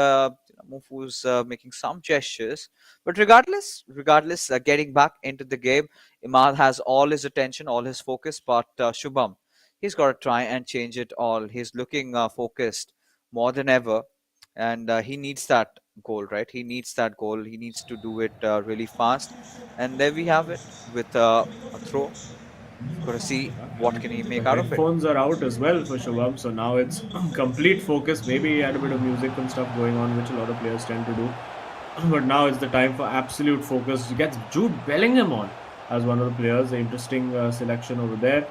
Mufu's making some gestures. But regardless, getting back into the game, Imad has all his attention, all his focus. But Shubham, he's got to try and change it all. He's looking focused more than ever, and he needs that goal, right? He needs that goal. He needs to do it really fast. And there we have it with a throw. Got to see what can he The make out of it. headphones are out as well for Shubham, so now it's complete focus. Maybe he had a bit of music and stuff going on, which a lot of players tend to do. But now it's the time for absolute focus. He gets Jude Bellingham on as one of the players. An interesting selection over there.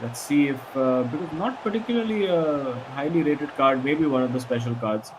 Let's see if, because not particularly a highly rated card, maybe one of the special cards.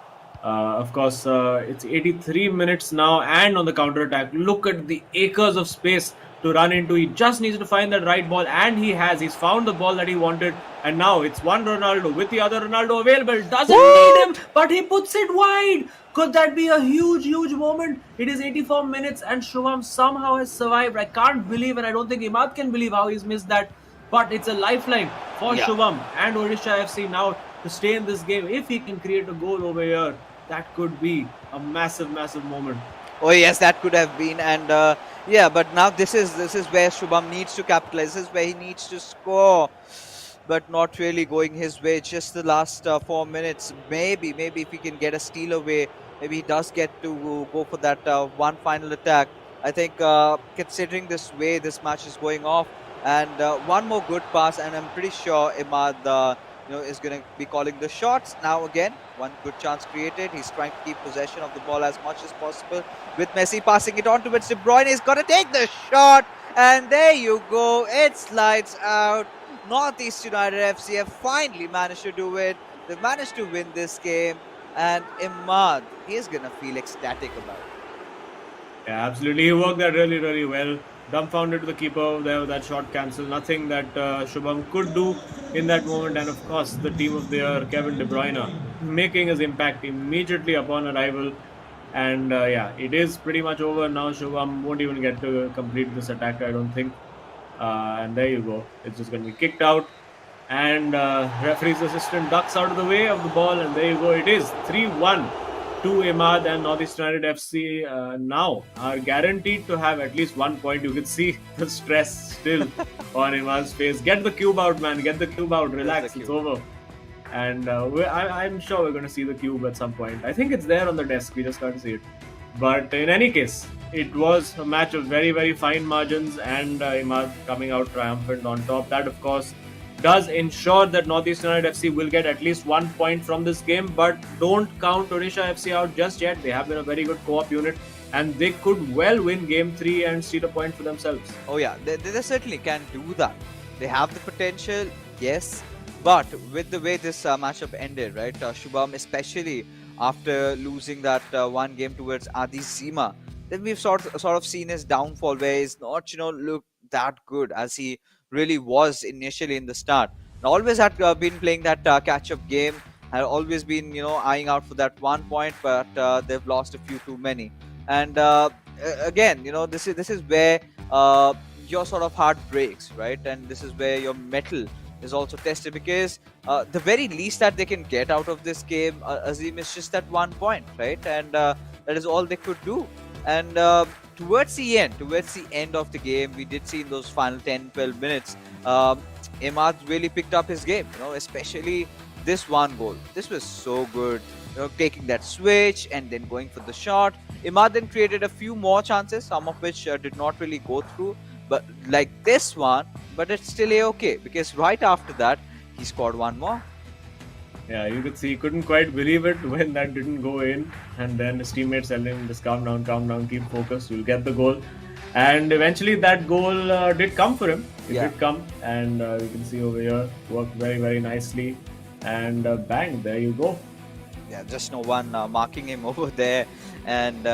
Of course, it's 83 minutes now, and on the counter attack, look at the acres of space to run into. He just needs to find that right ball, and he has. He's found the ball that he wanted, and now it's one Ronaldo with the other Ronaldo available. Doesn't need him, but he puts it wide. Could that be a huge moment? It is 84 minutes, and Shubham somehow has survived. I can't believe, and I don't think Imad can believe how he's missed that. But it's a lifeline for Yeah. Shubham and Odisha FC now to stay in this game. If he can create a goal over here, that could be a massive moment. Oh yes, that could have been, and yeah, but now this is where Shubham needs to capitalize. This is where he needs to score, but not really going his way. Just the last 4 minutes, maybe if he can get a steal away, maybe he does get to go for that one final attack. I think considering this way this match is going off, and one more good pass, and I'm pretty sure Imad is going to be calling the shots. Now again, one good chance created. He's trying to keep possession of the ball as much as possible. With Messi passing it on towards De Bruyne, he's got to take the shot. And there you go. It slides out. Northeast United FC have finally managed to do it. They've managed to win this game. And Imad, he's going to feel ecstatic about it. Yeah, absolutely. He worked that really well. Dumbfounded to the keeper there with that shot cancel. Nothing that Shubham could do in that moment. And of course, the team of the year, Kevin De Bruyne, making his impact immediately upon arrival. And yeah, it is pretty much over now. Shubham won't even get to complete this attack, I don't think. And there you go. It's just going to be kicked out. and referee's assistant ducks out of the way of the ball, and there you go. It is 3-1 to Imad, and Northeast United FC now are guaranteed to have at least 1 point. You can see the stress still on Imad's face. Get the cube out, man. Get the cube out. Relax. It's over. And I'm sure we're going to see the cube at some point. I think it's there on the desk. We just can't see it. But in any case, it was a match of very, very fine margins, and Imad coming out triumphant on top. That, of course, does ensure that Northeast United FC will get at least 1 point from this game. But don't count Odisha FC out just yet. They have been a very good co-op unit, and they could well win Game 3 and steal a point for themselves. Oh yeah, they certainly can do that. They have the potential, yes. But with the way this matchup ended, right, Shubham, especially after losing that one game towards Adi Zima, then we've sort of seen his downfall, where he's not, look that good as he really was initially in the start. And always had been playing that catch-up game, had always been, eyeing out for that 1 point, but they've lost a few too many. And again, this is where your sort of heart breaks, right? And this is where your mettle is also tested, because the very least that they can get out of this game, Azim, is just that 1 point, right? And that is all they could do. And towards the end of the game, we did see in those final 10-12 minutes, Imad really picked up his game, especially this one goal. This was so good, taking that switch and then going for the shot. Imad then created a few more chances, some of which did not really go through, but like this one, but it's still okay, because right after that, he scored one more. Yeah, you could see he couldn't quite believe it when that didn't go in, and then his teammates telling him, just calm down, keep focused, you'll get the goal. And eventually that goal did come for him. It did come, and you can see over here, worked very, very nicely, and bang, there you go. Yeah, just no one marking him over there, and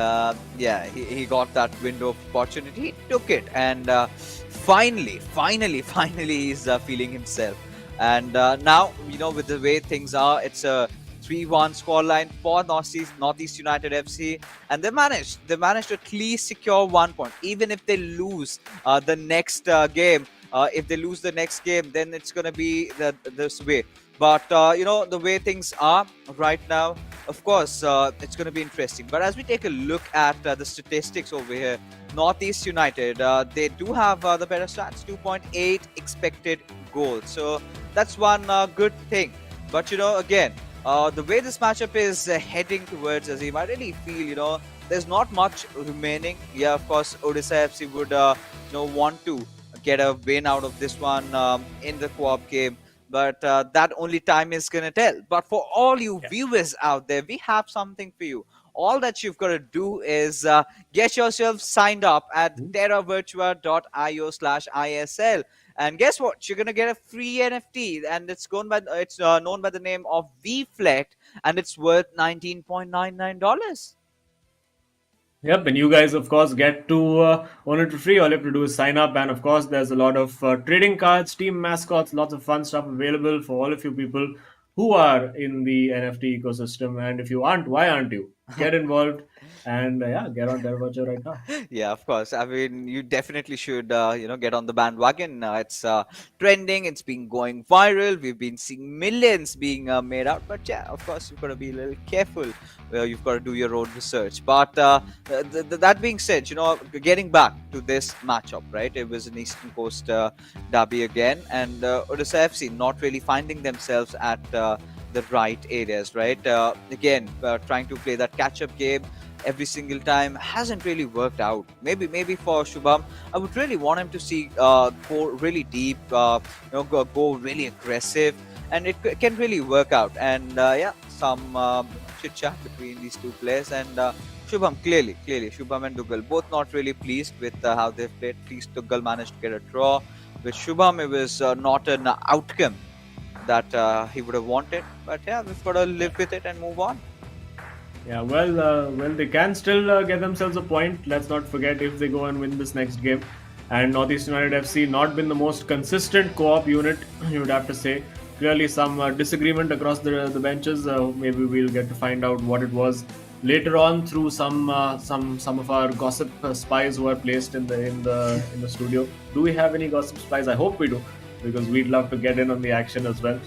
he got that window of opportunity. He took it, and finally he's feeling himself. And now, with the way things are, it's a 3-1 scoreline for Northeast United FC, and they managed to at least secure 1 point, even if they lose the next game. If they lose the next game, then it's going to be this way. But, the way things are right now, of course, it's going to be interesting. But as we take a look at the statistics over here, Northeast United, they do have the better stats, 2.8 expected goals. So that's one good thing. But, again, the way this matchup is heading towards Azim, I really feel, there's not much remaining. Yeah, of course, Odisha FC would, want to get a win out of this one in the co-op game. But that only time is going to tell. But for all you viewers out there, we have something for you. All that you've got to do is get yourself signed up at terravirtua.io/ISL. And guess what? You're going to get a free NFT. And it's known by the name of VFlect. And it's worth $19.99. Yep, and you guys, of course, get to own it for free. All you have to do is sign up. And, of course, there's a lot of trading cards, team mascots, lots of fun stuff available for all of you people who are in the NFT ecosystem. And if you aren't, why aren't you? Get involved and get on Terra Virtua right now. Yeah, of course. I mean, you definitely should, get on the bandwagon. It's trending. It's been going viral. We've been seeing millions being made out. But yeah, of course, you've got to be a little careful. You've got to do your own research. But that being said, getting back to this matchup, right? It was an Eastern Coast derby again, and Odisha FC not really finding themselves at the right areas, right? Again, trying to play that catch-up game every single time hasn't really worked out. Maybe for Shubham, I would really want him to see go really deep, go really aggressive, and it can really work out. And some chit chat between these two players, and Shubham clearly Shubham and Dougal both not really pleased with how they've played. At least Dougal managed to get a draw. With Shubham, it was not an outcome that he would have wanted, but yeah, we've got to live with it and move on. Yeah, well, they can still get themselves a point. Let's not forget, if they go and win this next game. And Northeast United FC not been the most consistent co-op unit, you would have to say. Clearly some disagreement across the benches. Maybe we'll get to find out what it was later on through some of our gossip spies who are placed in the studio. Do we have any gossip spies? I hope we do. because we'd love to get in on the action as well.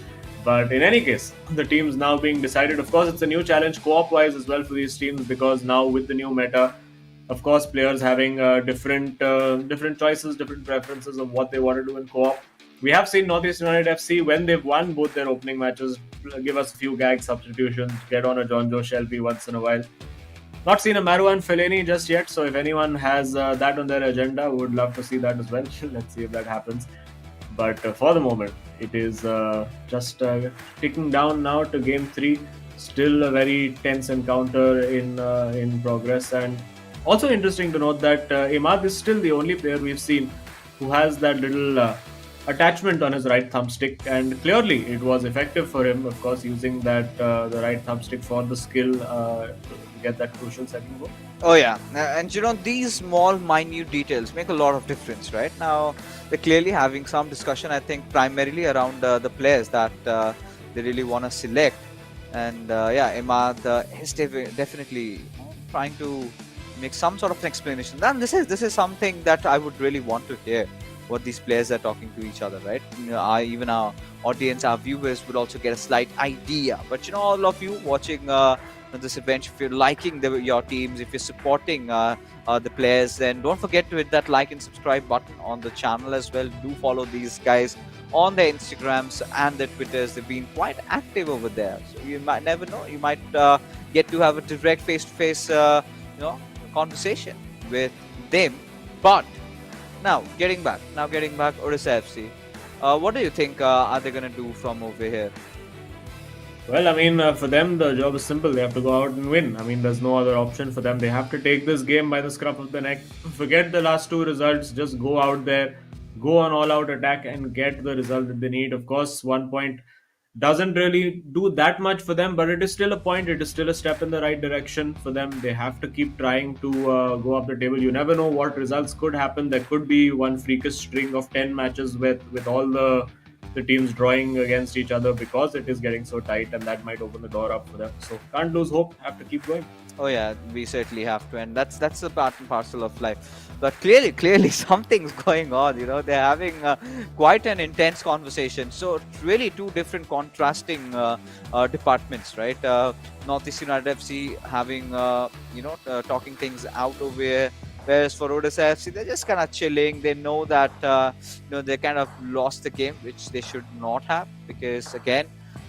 But in any case, the teams now being decided. Of course, it's a new challenge co-op wise as well for these teams, because now with the new meta, of course, players having different choices, different preferences of what they want to do in co-op. We have seen Northeast United FC, when they've won both their opening matches, give us a few gag substitutions, get on a John Joe Shelby once in a while. Not seen a Marouane Fellaini just yet, so if anyone has that on their agenda, would love to see that as well. Let's see if that happens. But for the moment, it is just ticking down now to game 3. Still a very tense encounter in progress, and also interesting to note that Imad is still the only player we've seen who has that little attachment on his right thumbstick, and clearly it was effective for him. Of course, using that the right thumbstick for the skill to get that crucial second goal. Oh yeah, and these small, minute details make a lot of difference, right? Now they're clearly having some discussion, I think, primarily around the players that they really want to select, and Imad is definitely trying to make some sort of an explanation. And this is something that I would really want to hear, what these players are talking to each other, right? Even our audience, our viewers would also get a slight idea. But all of you watching this event, if you're liking your teams, if you're supporting the players, then don't forget to hit that like and subscribe button on the channel as well. Do follow these guys on their Instagrams and their Twitters. They've been quite active over there, so you might never know, you might get to have a direct face-to-face conversation with them. But now getting back Odisha FC, what do you think are they going to do from over here? Well, I mean, for them, the job is simple. They have to go out and win. I mean, there's no other option for them. They have to take this game by the scruff of the neck. Forget the last 2 results. Just go out there, go on all-out attack and get the result that they need. Of course, 1 point doesn't really do that much for them, but it is still a point. It is still a step in the right direction for them. They have to keep trying to go up the table. You never know what results could happen. There could be one freakish string of 10 matches with all the teams drawing against each other, because it is getting so tight, and that might open the door up for them. So can't lose hope, have to keep going. Oh yeah, we certainly have to, and that's the part and parcel of life. But clearly something's going on. They're having quite an intense conversation. So really 2 different contrasting departments, right? Northeast United FC having talking things out over here, whereas for Odisha FC, they're just kind of chilling. They know that they kind of lost the game, which they should not have, because again,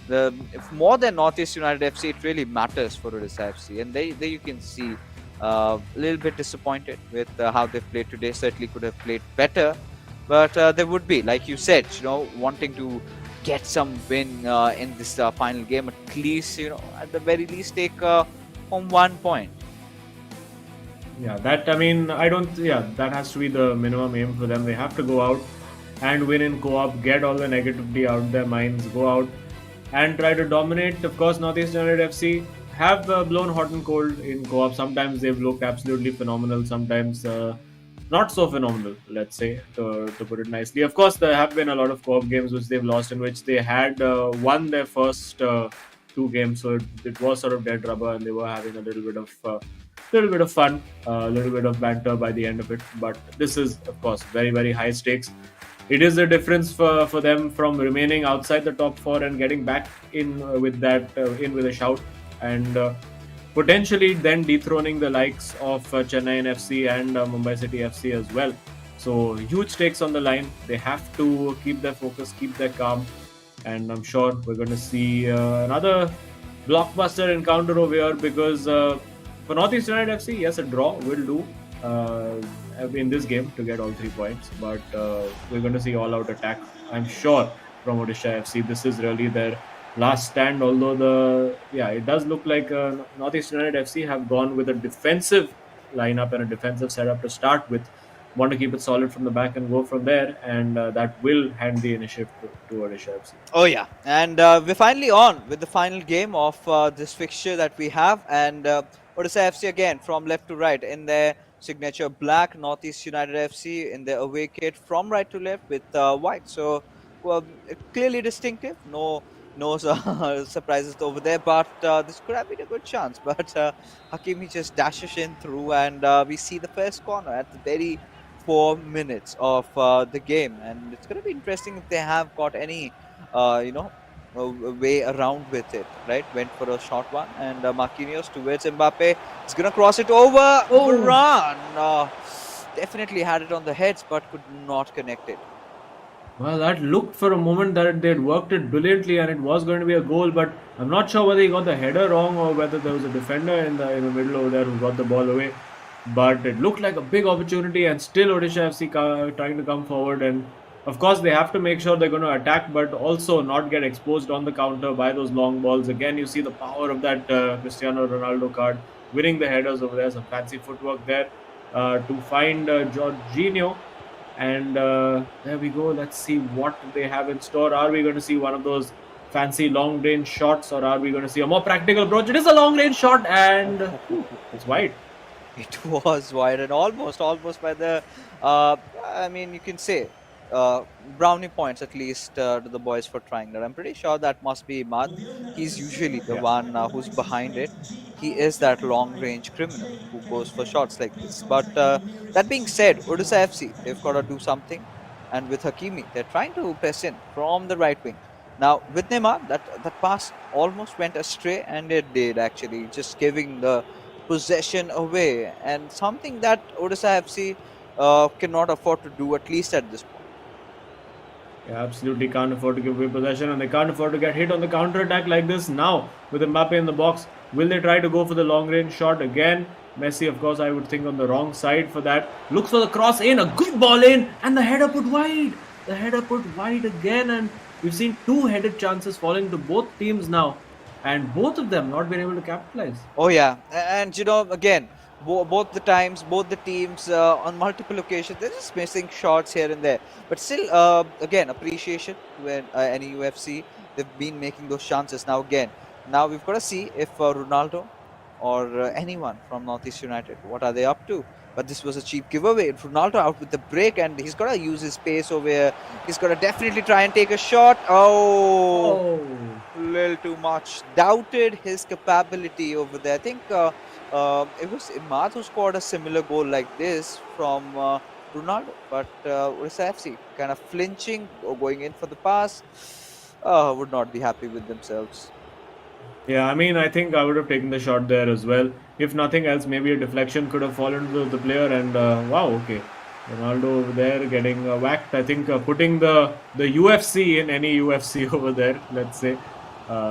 if more than Northeast United FC, it really matters for Odisha FC, and they you can see a little bit disappointed with how they've played today. Certainly could have played better, but they would be, like you said, wanting to get some win in this final game, at least, at the very least, take home 1 point. Yeah, that has to be the minimum aim for them. They have to go out and win in co-op, get all the negativity out of their minds, go out and try to dominate. Of course, Northeast United FC have blown hot and cold in co-op. Sometimes they've looked absolutely phenomenal, sometimes not so phenomenal, let's say, to put it nicely. Of course, there have been a lot of co-op games which they've lost, in which they had won their first 2 games, so it was sort of dead rubber, and they were having a little bit of fun, a little bit of banter by the end of it. But this is, of course, very, very high stakes. It is a difference for them from remaining outside the top 4 and getting back in with a shout, and potentially then dethroning the likes of Chennai FC and Mumbai City FC as well. So huge stakes on the line. They have to keep their focus, keep their calm, and I'm sure we're going to see another blockbuster encounter over here, because for Northeast United FC, yes, a draw will do in this game to get all 3 points, but we're going to see all-out attack, I'm sure, from Odisha FC. This is really their last stand, although it does look like Northeast United FC have gone with a defensive lineup and a defensive setup to start with. Want to keep it solid from the back and go from there, and that will hand the initiative to Odisha FC. Oh yeah, and we're finally on with the final game of this fixture that we have, and Odisha FC again from left to right in their signature black, Northeast United FC in their away kit from right to left with white. So clearly distinctive. No surprises over there, but this could have been a good chance. But Hakimi just dashes in through, and we see the first corner at the very 4 minutes of the game, and it's going to be interesting if they have got any, you know, way around with it. Right, went for a short one, and Marquinhos towards Mbappe. He's going to cross it over. Oh, Varane definitely had it on the heads, but could not connect it. well, that looked for a moment that they'd worked it brilliantly and it was going to be a goal, but I'm not sure whether he got the header wrong or whether there was a defender in the middle over there who got the ball away. But it looked like a big opportunity, and still Odisha FC trying to come forward. And of course, they have to make sure they're going to attack, but also not get exposed on the counter by those long balls. Again, you see the power of that Cristiano Ronaldo card winning the headers over there. Some fancy footwork there to find Jorginho. And there we go. Let's see what they have in store. Are we going to see one of those fancy long range shots, or are we going to see a more practical approach? It is a long range shot, and it's wide. It was wide and almost by the, I mean, you can say, brownie points at least to the boys for trying that. I'm pretty sure that must be Imad. He's usually the Yeah. one who's behind it. He is that long range criminal who goes for shots like this. But that being said, Odisha FC, they've got to do something. And with Hakimi, they're trying to press in from the right wing. Now, with Neymar, that pass almost went astray, and it did actually, just giving the possession away, and something that Odisha FC cannot afford to do, at least at this point. Yeah, absolutely can't afford to give away possession, and they can't afford to get hit on the counter attack like this. Now, with Mbappe in the box, will they try to go for the long range shot again? Messi, of course, I would think on the wrong side for that. Looks for the cross in, a good ball in, and the header put wide. The header put wide again, and we've seen two headed chances falling to both teams now, and both of them not being able to capitalize. Oh yeah, and you know, again, both the times, both the teams on multiple occasions, they're just missing shots here and there. But still, again, appreciation when NEUFC, they've been making those chances. Now again, now we've got to see if Ronaldo or anyone from Northeast United, what are they up to? But this was a cheap giveaway. Ronaldo out with the break, and he's got to use his pace over here. He's got to definitely try and take a shot. Oh, Oh. little too much. Doubted his capability over there. I think it was Imad who scored a similar goal like this from Ronaldo, but Orissa FC kind of flinching or going in for the pass. Would not be happy with themselves. Yeah, I mean, I think I would have taken the shot there as well. If nothing else, maybe a deflection could have fallen to the player. And wow, okay, Ronaldo over there getting whacked. I think putting the UFC in any UFC over there. Let's say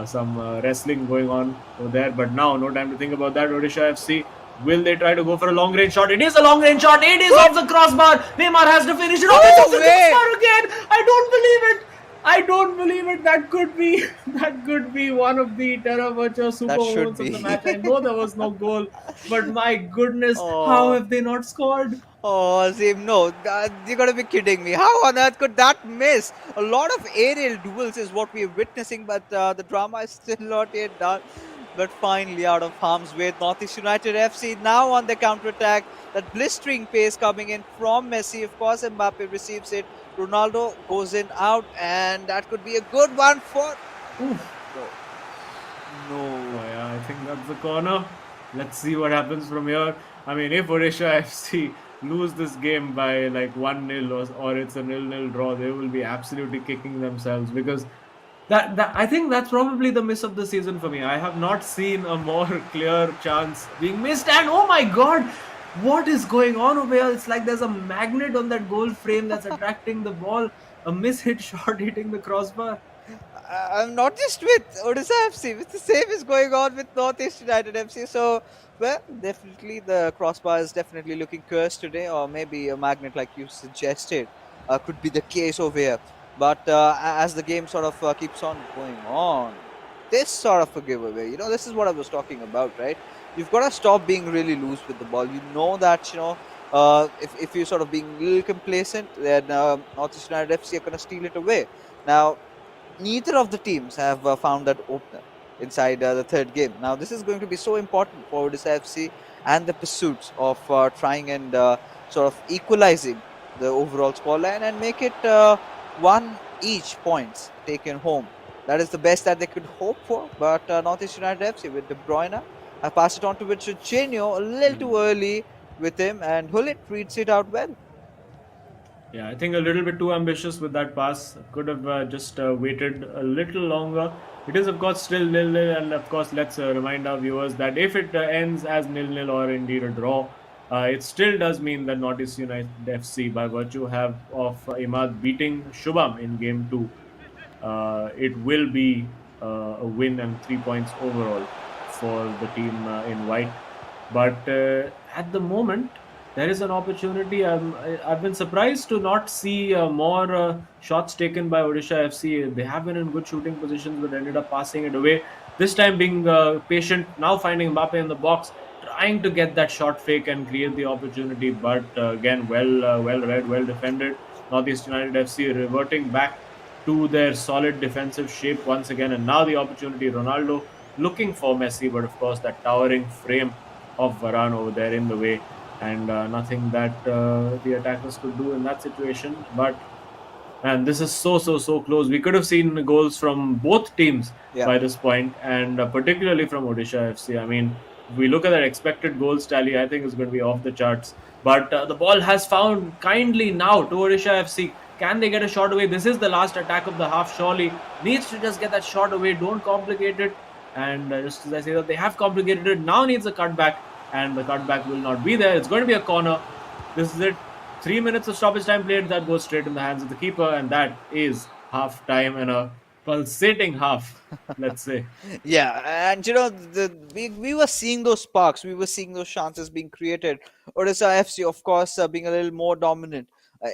some wrestling going on over there. But now, no time to think about that. Odisha FC. Will they try to go for a long range shot? It is a long range shot. It is off the crossbar. Neymar has to finish it. Oh, it's No off the way! crossbar again. I don't believe it. I don't believe it. That could be one of the Terra Virtua super That should moments of the be. match. I know there was no goal, but my goodness, how Oh. have they not scored? Oh, Zim, no, you gotta be kidding me. How on earth could that miss? A lot of aerial duels is what we're witnessing, but the drama is still not yet done. But finally, out of harm's way, Northeast United FC now on the counter attack. That blistering pace coming in from Messi. Of course, Mbappe receives it. Ronaldo goes in out, and that could be a good one for. Oof. No. Oh No. yeah, I think that's the corner. Let's see what happens from here. I mean, if Odisha FC lose this game by like 1-0 or it's a 0-0 draw, they will be absolutely kicking themselves because that I think that's probably the miss of the season for me. I have not seen a more clear chance being missed, and oh my god, what is going on over here? It's like there's a magnet on that goal frame that's attracting the ball. A mishit shot hitting the crossbar. I'm not just with Odisha FC. It's the same is going on with Northeast United FC. So, well, definitely the crossbar is definitely looking cursed today, or maybe a magnet, like you suggested, could be the case over here. But as the game sort of keeps on going on, this sort of a giveaway, this is what I was talking about, right? You've got to stop being really loose with the ball. You know that, if you're sort of being a little complacent, then Northeast United FC are going to steal it away. Now, neither of the teams have found that opener inside the third game. Now, this is going to be so important for Odisha FC and the pursuits of trying and sort of equalizing the overall scoreline and make it one each points taken home. That is the best that they could hope for. But Northeast United FC with De Bruyne, I pass it on to Jorginho a little too early with him, and Hullet reads it out well. Yeah, I think a little bit too ambitious with that pass. Could have just waited a little longer. It is, of course, still nil-nil, and of course, let's remind our viewers that if it ends as nil-nil or indeed a draw, it still does mean that Northeast United FC, by virtue have of Imad beating Shubham in game two, it will be a win and 3 points overall for the team in white. But at the moment, there is an opportunity. I've been surprised to not see more shots taken by Odisha FC. They have been in good shooting positions, but ended up passing it away. This time, being patient, now finding Mbappe in the box, trying to get that shot fake and create the opportunity. But again, well read, well defended. Northeast United FC reverting back to their solid defensive shape once again. And now the opportunity, Ronaldo looking for Messi, but of course that towering frame of Varane over there in the way, and nothing that the attackers could do in that situation. But and this is so close. We could have seen goals from both teams Yeah. by this point, and particularly from Odisha FC. I mean, if we look at that expected goals tally, I think it's going to be off the charts. But the ball has found kindly now to Odisha FC. Can they get a shot away? This is the last attack of the half, surely. Needs to just get that shot away. Don't complicate it. And just as I say that they have complicated it, now needs a cutback, and the cutback will not be there. It's going to be a corner. This is it. 3 minutes of stoppage time played, that goes straight in the hands of the keeper, and that is half time and a pulsating half, let's say. Yeah, and we were seeing those sparks, we were seeing those chances being created. Odisha FC, of course, being a little more dominant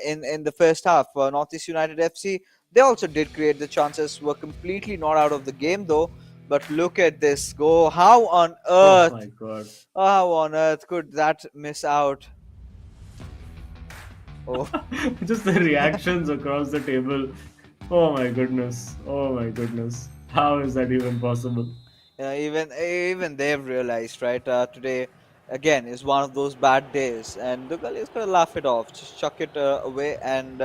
in the first half. Northeast United FC, they also did create the chances, were completely not out of the game though. But look at this go! Oh my god. How on earth could that miss out? Oh. Just the reactions across the table. Oh my goodness. Oh my goodness. How is that even possible? Yeah, even they've realized, right? Today again is one of those bad days, and the is gonna laugh it off, just chuck it away and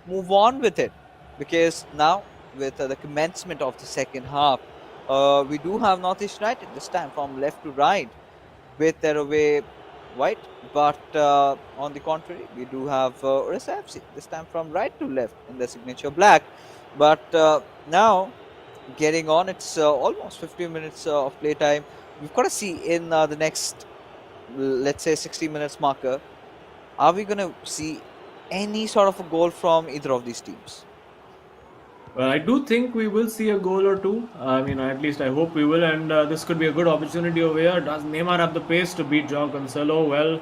move on with it, because now with the commencement of the second half, we do have Northeast United this time from left to right with their away white, but on the contrary, we do have Orissa FC this time from right to left in the signature black, but now getting on. It's almost 50 minutes of playtime. We've got to see in the next, let's say, 60 minutes marker, are we going to see any sort of a goal from either of these teams? Well, I do think we will see a goal or two. I mean, at least I hope we will, and this could be a good opportunity over here. Does Neymar have the pace to beat João Cancelo? Well,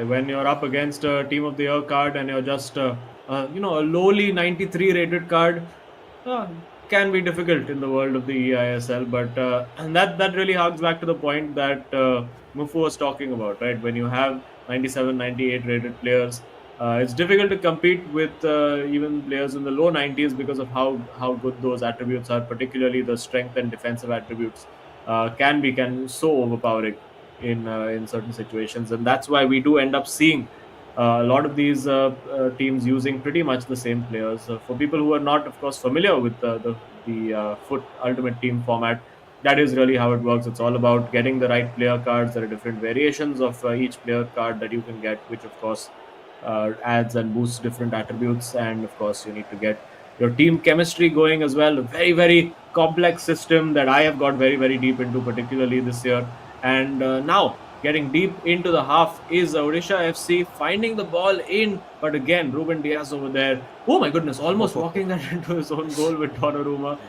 when you're up against a Team of the Year card and you're just, a lowly 93 rated card, uh, can be difficult in the world of the eISL. But and that really harks back to the point that Mufu was talking about, right? When you have 97, 98 rated players, it's difficult to compete with even players in the low 90s because of how good those attributes are, particularly the strength and defensive attributes can so overpowering in certain situations, and that's why we do end up seeing a lot of these teams using pretty much the same players. For people who are not, of course, familiar with the Foot Ultimate Team format, that is really how it works. It's all about getting the right player cards. There are different variations of each player card that you can get, which of course adds and boosts different attributes. And of course, you need to get your team chemistry going as well. A very complex system that I have got very deep into, particularly this year. And now getting deep into the half is Odisha FC finding the ball in, but again Ruben Diaz over there. Oh my goodness, almost walking that into his own goal with Donnarumma,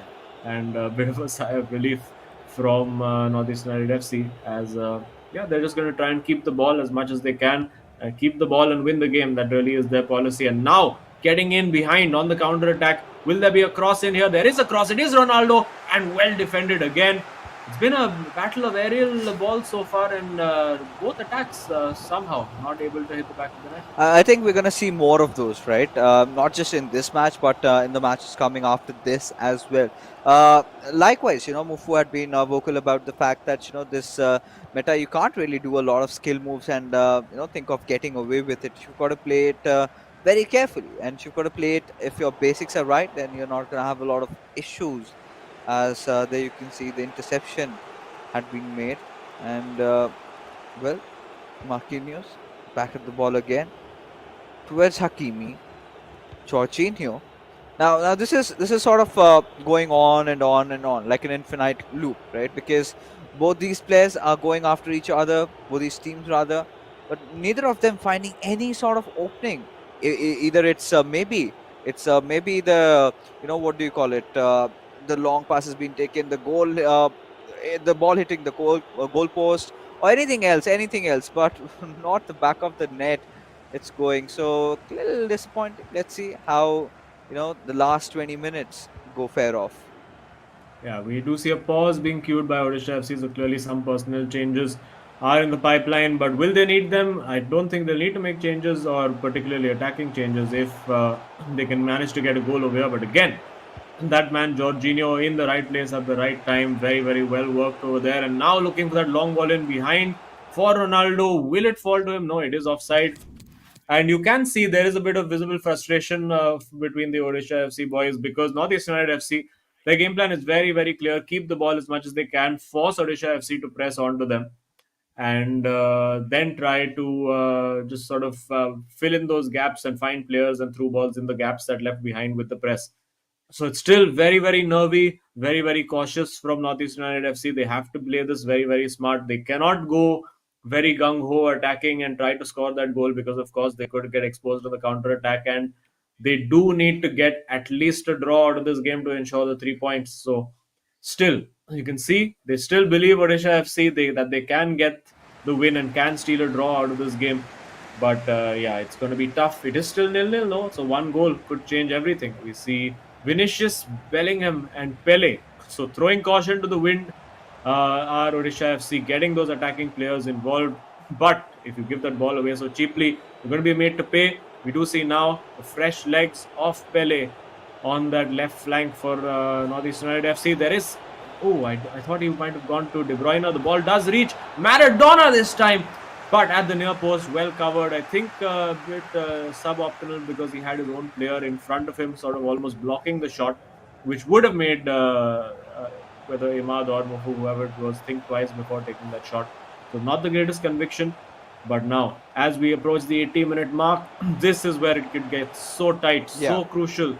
and a bit of a sigh of relief from Northeast United FC as they're just going to try and keep the ball as much as they can, keep the ball and win the game. That really is their policy. And now getting in behind on the counter attack. Will there be a cross in here? There is a cross. It is Ronaldo, and well defended again. It's been a battle of aerial balls so far, and both attacks somehow not able to hit the back of the net. I think we're going to see more of those, right? Not just in this match, but in the matches coming after this as well. Likewise, Mufu had been vocal about the fact that, this meta, you can't really do a lot of skill moves and, think of getting away with it. You've got to play it very carefully, and you've got to play it. If your basics are right, then you're not going to have a lot of issues. As there you can see the interception had been made, and Marquinhos back at the ball again towards Hakimi. Jorginho. Now this is sort of going on and on and on like an infinite loop, right? Because both these players are going after each other, both these teams rather, but neither of them finding any sort of opening. Either it's maybe the what do you call it? The long pass has been taken, the ball hitting the goal post, or anything else, but not the back of the net. It's going so a little disappointing. Let's see how the last 20 minutes go fair off. Yeah, we do see a pause being queued by Odisha FC, so clearly some personnel changes are in the pipeline. But will they need them? I don't think they'll need to make changes or particularly attacking changes if they can manage to get a goal over here. But again, that man Jorginho in the right place at the right time, very, very well worked over there. And now looking for that long ball in behind for Ronaldo. Will it fall to him? No, it is offside. And you can see there is a bit of visible frustration between the Odisha FC boys because Northeast United FC, their game plan is very, very clear. Keep the ball as much as they can, force Odisha FC to press onto them, and then try to just sort of fill in those gaps and find players and through balls in the gaps that left behind with the press. So it's still very, very nervy, very, very cautious from Northeast United FC. They have to play this very, very smart. They cannot go very gung ho attacking and try to score that goal because, of course, they could get exposed to the counter attack. And they do need to get at least a draw out of this game to ensure the 3 points. So, still, you can see they still believe Odisha FC that they can get the win and can steal a draw out of this game. But yeah, it's going to be tough. It is still 0-0, no? So one goal could change everything. We see Vinicius, Bellingham, and Pele. So throwing caution to the wind are Odisha FC getting those attacking players involved. But if you give that ball away so cheaply, you're going to be made to pay. We do see now the fresh legs of Pele on that left flank for Northeast United FC. There is. Oh, I thought he might have gone to De Bruyne. The ball does reach Maradona this time. But at the near post, well covered. I think a bit suboptimal because he had his own player in front of him, sort of almost blocking the shot, which would have made whether Imad or Mofu, whoever it was, think twice before taking that shot. So not the greatest conviction. But now, as we approach the 80-minute mark, this is where it could get so tight, so crucial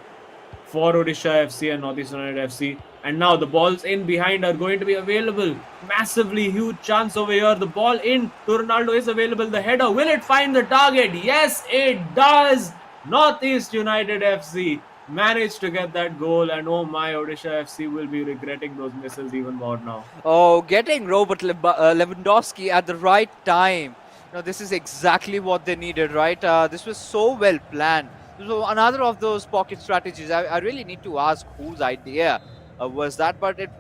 for Odisha FC and Northeast United FC. And now the balls in behind are going to be available. Massively huge chance over here. The ball in to Ronaldo is available. The header, will it find the target? Yes, it does. Northeast United FC managed to get that goal. And oh my, Odisha FC will be regretting those misses even more now. Oh, getting Robert Lewandowski at the right time. This is exactly what they needed, right? This was so well planned. So another of those pocket strategies. I really need to ask whose idea was that, but it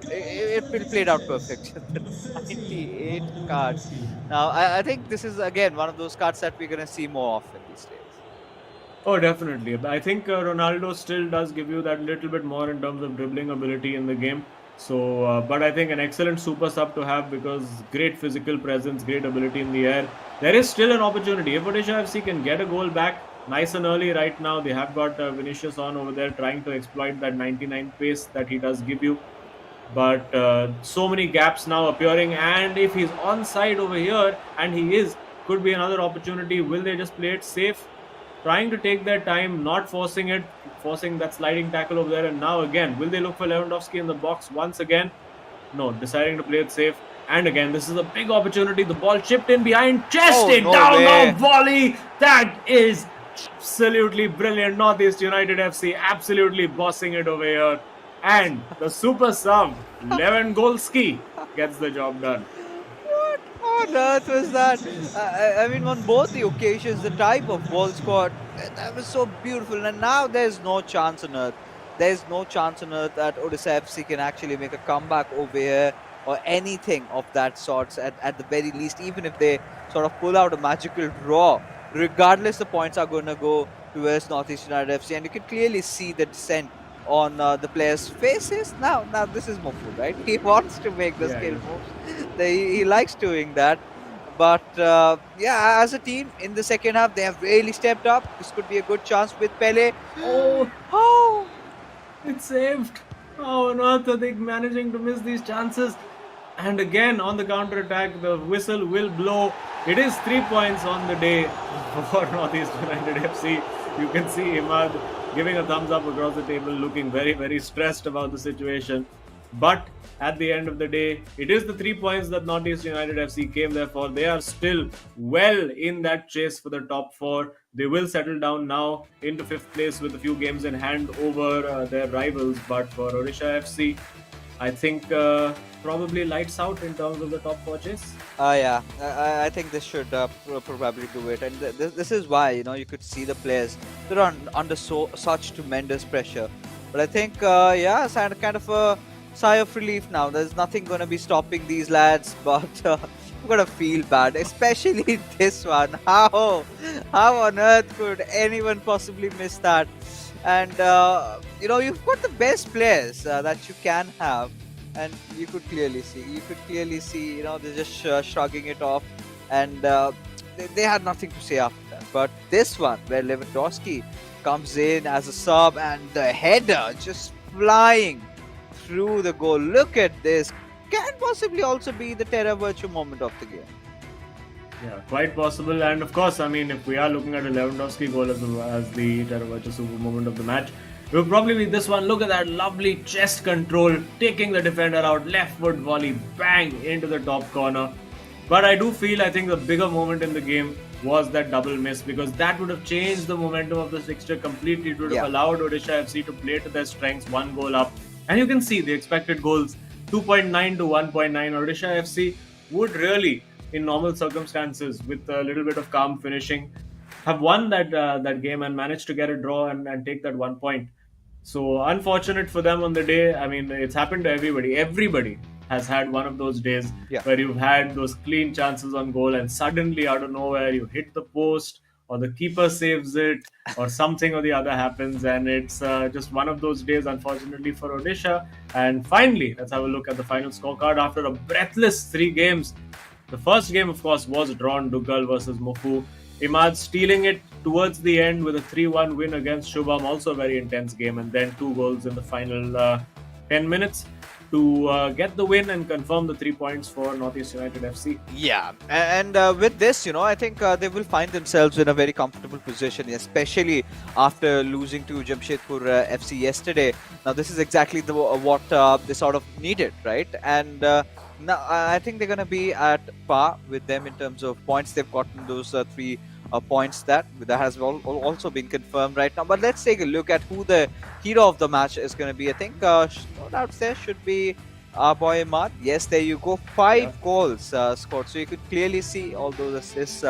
played out perfect. The 98 card. Now I think this is again one of those cards that we're gonna see more often these days. Oh, definitely. I think Ronaldo still does give you that little bit more in terms of dribbling ability in the game. So, but I think an excellent super sub to have because great physical presence, great ability in the air. There is still an opportunity. If Odisha FC can get a goal back nice and early right now, they have got Vinicius on over there trying to exploit that 99 pace that he does give you. But so many gaps now appearing, and if he's onside over here, and he is, could be another opportunity. Will they just play it safe? Trying to take their time, not forcing it, forcing that sliding tackle over there. And now again, will they look for Lewandowski in the box once again? No, deciding to play it safe. And again, this is a big opportunity. The ball chipped in behind, chested down now, volley. That is absolutely brilliant. Northeast United FC absolutely bossing it over here. And the super sub, Lewandowski, gets the job done. What on earth was that? I mean, on both the occasions, the type of ball scored, that was so beautiful. And now there's no chance on earth. There's no chance on earth that Odisha FC can actually make a comeback over here or anything of that sort at the very least, even if they sort of pull out a magical draw. Regardless, the points are going to go towards Northeast United FC. And you can clearly see the descent on the players' faces. Now this is Mofu, right? He wants to make the skill moves. He likes doing that. But yeah, as a team in the second half, they have really stepped up. This could be a good chance with Pele. Oh, it's saved. How on earth are they managing to miss these chances? And again, on the counter attack, the whistle will blow. It is 3 points on the day for Northeast United FC. You can see Imad giving a thumbs up across the table, looking very, very stressed about the situation. But at the end of the day, it is the 3 points that Northeast United FC came there for. They are still well in that chase for the top four. They will settle down now into fifth place with a few games in hand over their rivals. But for Odisha FC, I think probably lights out in terms of the top four chase. Yeah, I think this should probably do it, and this is why you could see the players they're under such tremendous pressure. But I think yeah, it's kind of a sigh of relief now. There's nothing gonna be stopping these lads, but I'm gonna feel bad, especially this one. How on earth could anyone possibly miss that? And you've got the best players that you can have, and you could clearly see they're just shrugging it off, and they had nothing to say after that. But this one where Lewandowski comes in as a sub and the header just flying through the goal, look at this, can possibly also be the Terra Virtue moment of the game. Yeah, quite possible. And of course, I mean, if we are looking at a Lewandowski goal as the Terra Virtue super moment of the match, it will probably be this one. Look at that lovely chest control, taking the defender out, left foot volley, bang, into the top corner. But I think the bigger moment in the game was that double miss, because that would have changed the momentum of the fixture completely. It would have allowed Odisha FC to play to their strengths, one goal up. And you can see the expected goals, 2.9 to 1.9. Odisha FC would really, in normal circumstances, with a little bit of calm finishing, have won that game and managed to get a draw and take that 1 point. So unfortunate for them on the day. I mean, it's happened to everybody. Everybody has had one of those days where you've had those clean chances on goal and suddenly out of nowhere you hit the post, or the keeper saves it, or something or the other happens, and it's just one of those days, unfortunately, for Odisha. And finally, let's have a look at the final scorecard after a breathless 3 games. The first game, of course, was drawn, Dugal versus Mofu. Imad stealing it towards the end with a 3-1 win against Shubham, also a very intense game, and then 2 goals in the final 10 minutes to get the win and confirm the 3 points for Northeast United FC. Yeah, and with this, I think they will find themselves in a very comfortable position, especially after losing to Jamshedpur FC yesterday. Now, this is exactly what they sort of needed, right? And now I think they're going to be at par with them in terms of points. They've gotten those 3 points that has also been confirmed right now. But let's take a look at who the hero of the match is going to be. I think no doubt there should be our boy Imad. Yes, there you go. 5 goals scored. So you could clearly see all those assists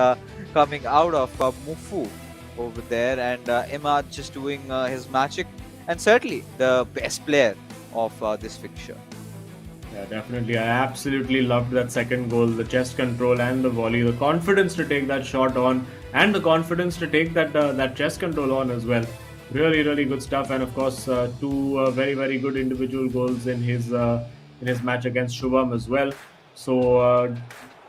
coming out of Mufu over there. And Imad just doing his magic. And certainly the best player of this fixture. Yeah, definitely. I absolutely loved that second goal, the chest control and the volley, the confidence to take that shot on, and the confidence to take that chest control on as well. Really, really good stuff. And of course, 2 very, very good individual goals in his match against Shubham as well. So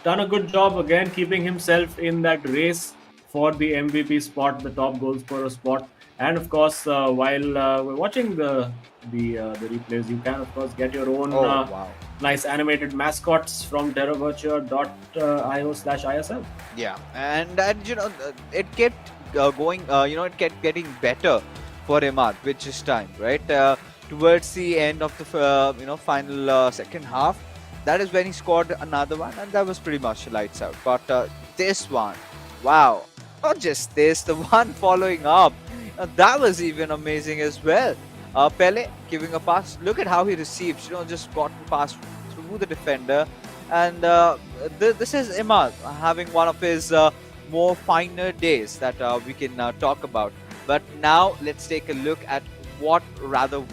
done a good job again, keeping himself in that race for the MVP spot, the top goal scorer spot. And of course, while we're watching the replays, you can of course get your own nice animated mascots from terravirtua.io/ISL. Yeah, and it kept going. It kept getting better for Imad with his time, right? Towards the end of the final second half, that is when he scored another one, and that was pretty much lights out. But this one, wow! Not just this, the one following up. That was even amazing as well. Pele giving a pass. Look at how he receives. Just gotten past through the defender. And this is Imad having one of his more finer days that we can talk about. But now let's take a look at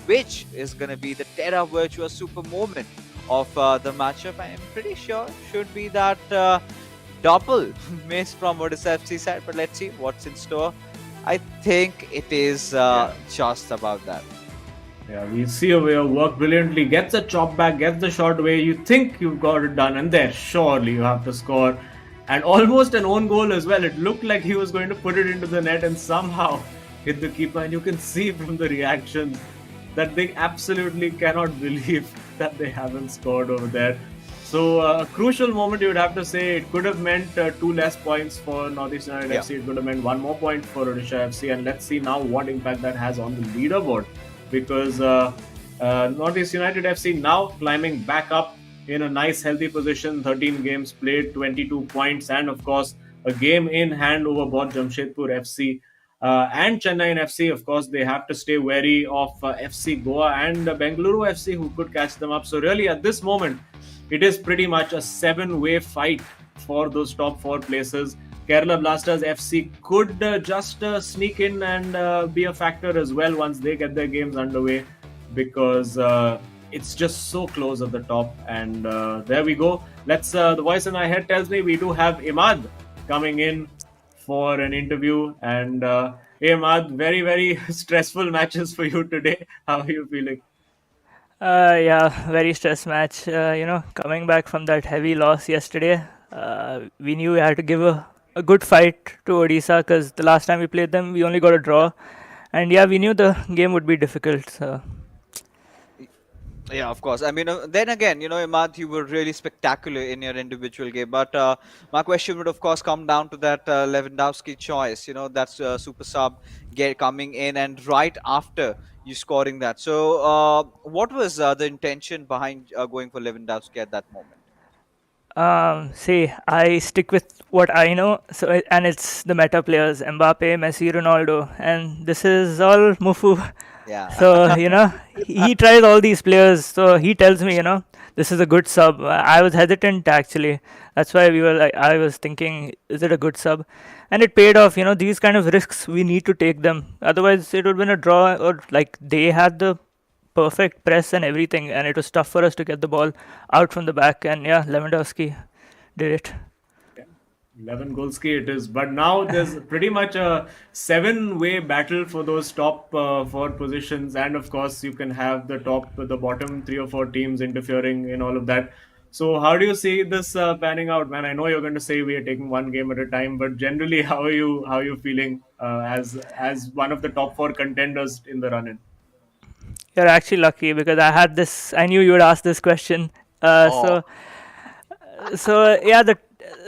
which is going to be the Terra Virtua super moment of the matchup. I am pretty sure should be that double miss from Odisha FC side. But let's see what's in store. I think it is just about that. Yeah, we see a way of work brilliantly. Gets a chop back, gets the shot away. You think you've got it done, and there, surely you have to score. And almost an own goal as well. It looked like he was going to put it into the net and somehow hit the keeper. And you can see from the reactions that they absolutely cannot believe that they haven't scored over there. So a crucial moment, you would have to say. It could have meant two less points for Northeast United Yeah. FC. It could have meant one more point for Odisha FC. And let's see now what impact that has on the leaderboard, because Northeast United FC now climbing back up in a nice healthy position. 13 games played, 22 points, and of course a game in hand over both Jamshedpur FC and Chennai FC. Of course, they have to stay wary of FC Goa and Bengaluru FC, who could catch them up. So really, at this moment, it is pretty much a seven-way fight for those top four places. Kerala Blasters FC could just sneak in and be a factor as well once they get their games underway, because it's just so close at the top. And there we go. Let's. The voice in my head tells me we do have Imad coming in for an interview. And hey, Imad, very very stressful matches for you today. How are you feeling? Yeah, very stress match. Coming back from that heavy loss yesterday, we knew we had to give a good fight to Odisha because the last time we played them, we only got a draw. And yeah, we knew the game would be difficult. So. Yeah, of course. I mean, then again, Imad, you were really spectacular in your individual game. But my question would, of course, come down to that Lewandowski choice. That's super sub coming in and right after you scoring that. So, what was the intention behind going for Lewandowski at that moment? See, I stick with what I know. So, and it's the meta players: Mbappe, Messi, Ronaldo, and this is all Mufu. Yeah. So, he tries all these players. So he tells me, this is a good sub. I was hesitant actually. That's why I was thinking, is it a good sub? And it paid off. These kind of risks, we need to take them. Otherwise, it would have been a draw, or like they had the perfect press and everything. And it was tough for us to get the ball out from the back. And yeah, Lewandowski did it. 11 Golski it is, but now there's pretty much a seven-way battle for those top four positions, and of course you can have the bottom three or four teams interfering in all of that. So how do you see this panning out, man? I know you're going to say we are taking one game at a time, but generally, how are you feeling as one of the top four contenders in the run-in? You're actually lucky because I had this. I knew you would ask this question. Oh, So yeah, the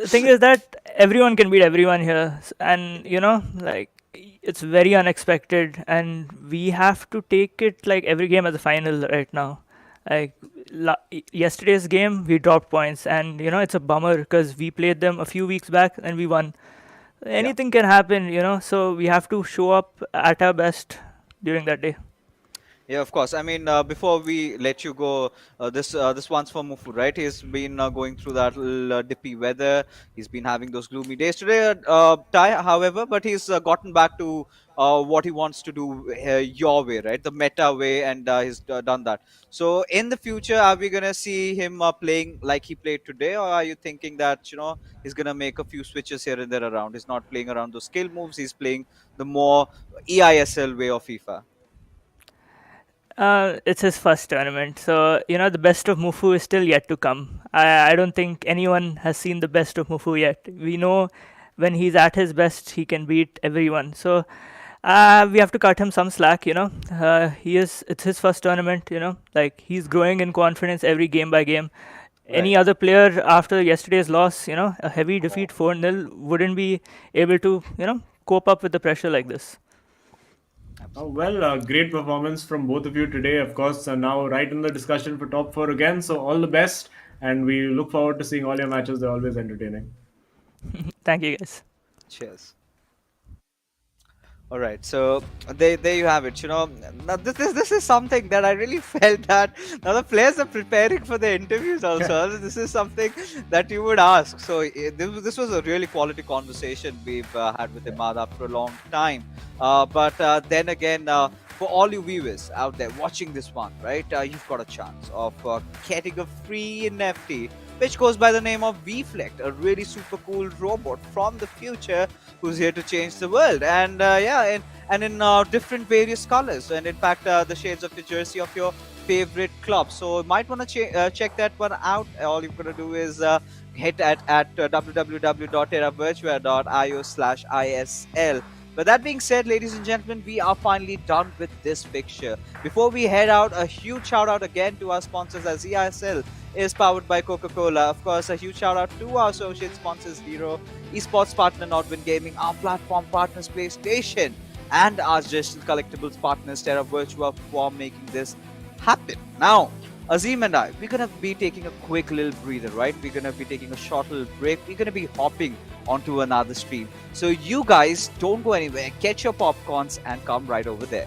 thing is that everyone can beat everyone here, and like it's very unexpected, and we have to take it like every game as a final right now. Like yesterday's game, we dropped points, and it's a bummer because we played them a few weeks back and we won. yeah. Anything can happen, so we have to show up at our best during that day. Yeah, of course. I mean, before we let you go, this one's for Mufu, right? He's been going through that little, dippy weather. He's been having those gloomy days today, however, but he's gotten back to what he wants to do your way, right? The meta way, and he's done that. So, in the future, are we gonna see him playing like he played today, or are you thinking that he's gonna make a few switches here and there around? He's not playing around those skill moves. He's playing the more eISL way of FIFA. It's his first tournament, so the best of Mufu is still yet to come. I don't think anyone has seen the best of Mufu yet. We know when he's at his best, he can beat everyone. So we have to cut him some slack. It's his first tournament. Like he's growing in confidence every game by game. Any Right. other player after yesterday's loss, a heavy defeat 4-0 wouldn't be able to cope up with the pressure like this. Oh, Absolutely. well, great performance from both of you today. Of course, now right in the discussion for top four again. So all the best, and we look forward to seeing all your matches. They're always entertaining. Thank you, guys. Cheers. All right, so there you have it. Now this is something that I really felt that now the players are preparing for the interviews also. This is something that you would ask. So this was a really quality conversation we've had with Imad after a long time. But then again, for all you viewers out there watching this one, right, you've got a chance of getting a free NFT, which goes by the name of Vflect, a really super cool robot from the future who's here to change the world. And and in different various colors, and in fact the shades of your jersey of your favorite club. So you might want to check that one out. All you've got to do is hit at www.terravirtua.io/ISL But that being said, ladies and gentlemen, we are finally done with this picture. Before we head out, a huge shout out again to our sponsors, as eISL is powered by Coca-Cola. Of course, a huge shout out to our associate sponsors, Hero, esports partner Nodwin Gaming, our platform partners PlayStation, and our digital collectibles partners Terra Virtua for making this happen. Now, Azim and I, we're gonna be taking a quick little breather, right? We're gonna be taking a short little break. We're gonna be hopping onto another stream. So you guys don't go anywhere. Get your popcorns and come right over there.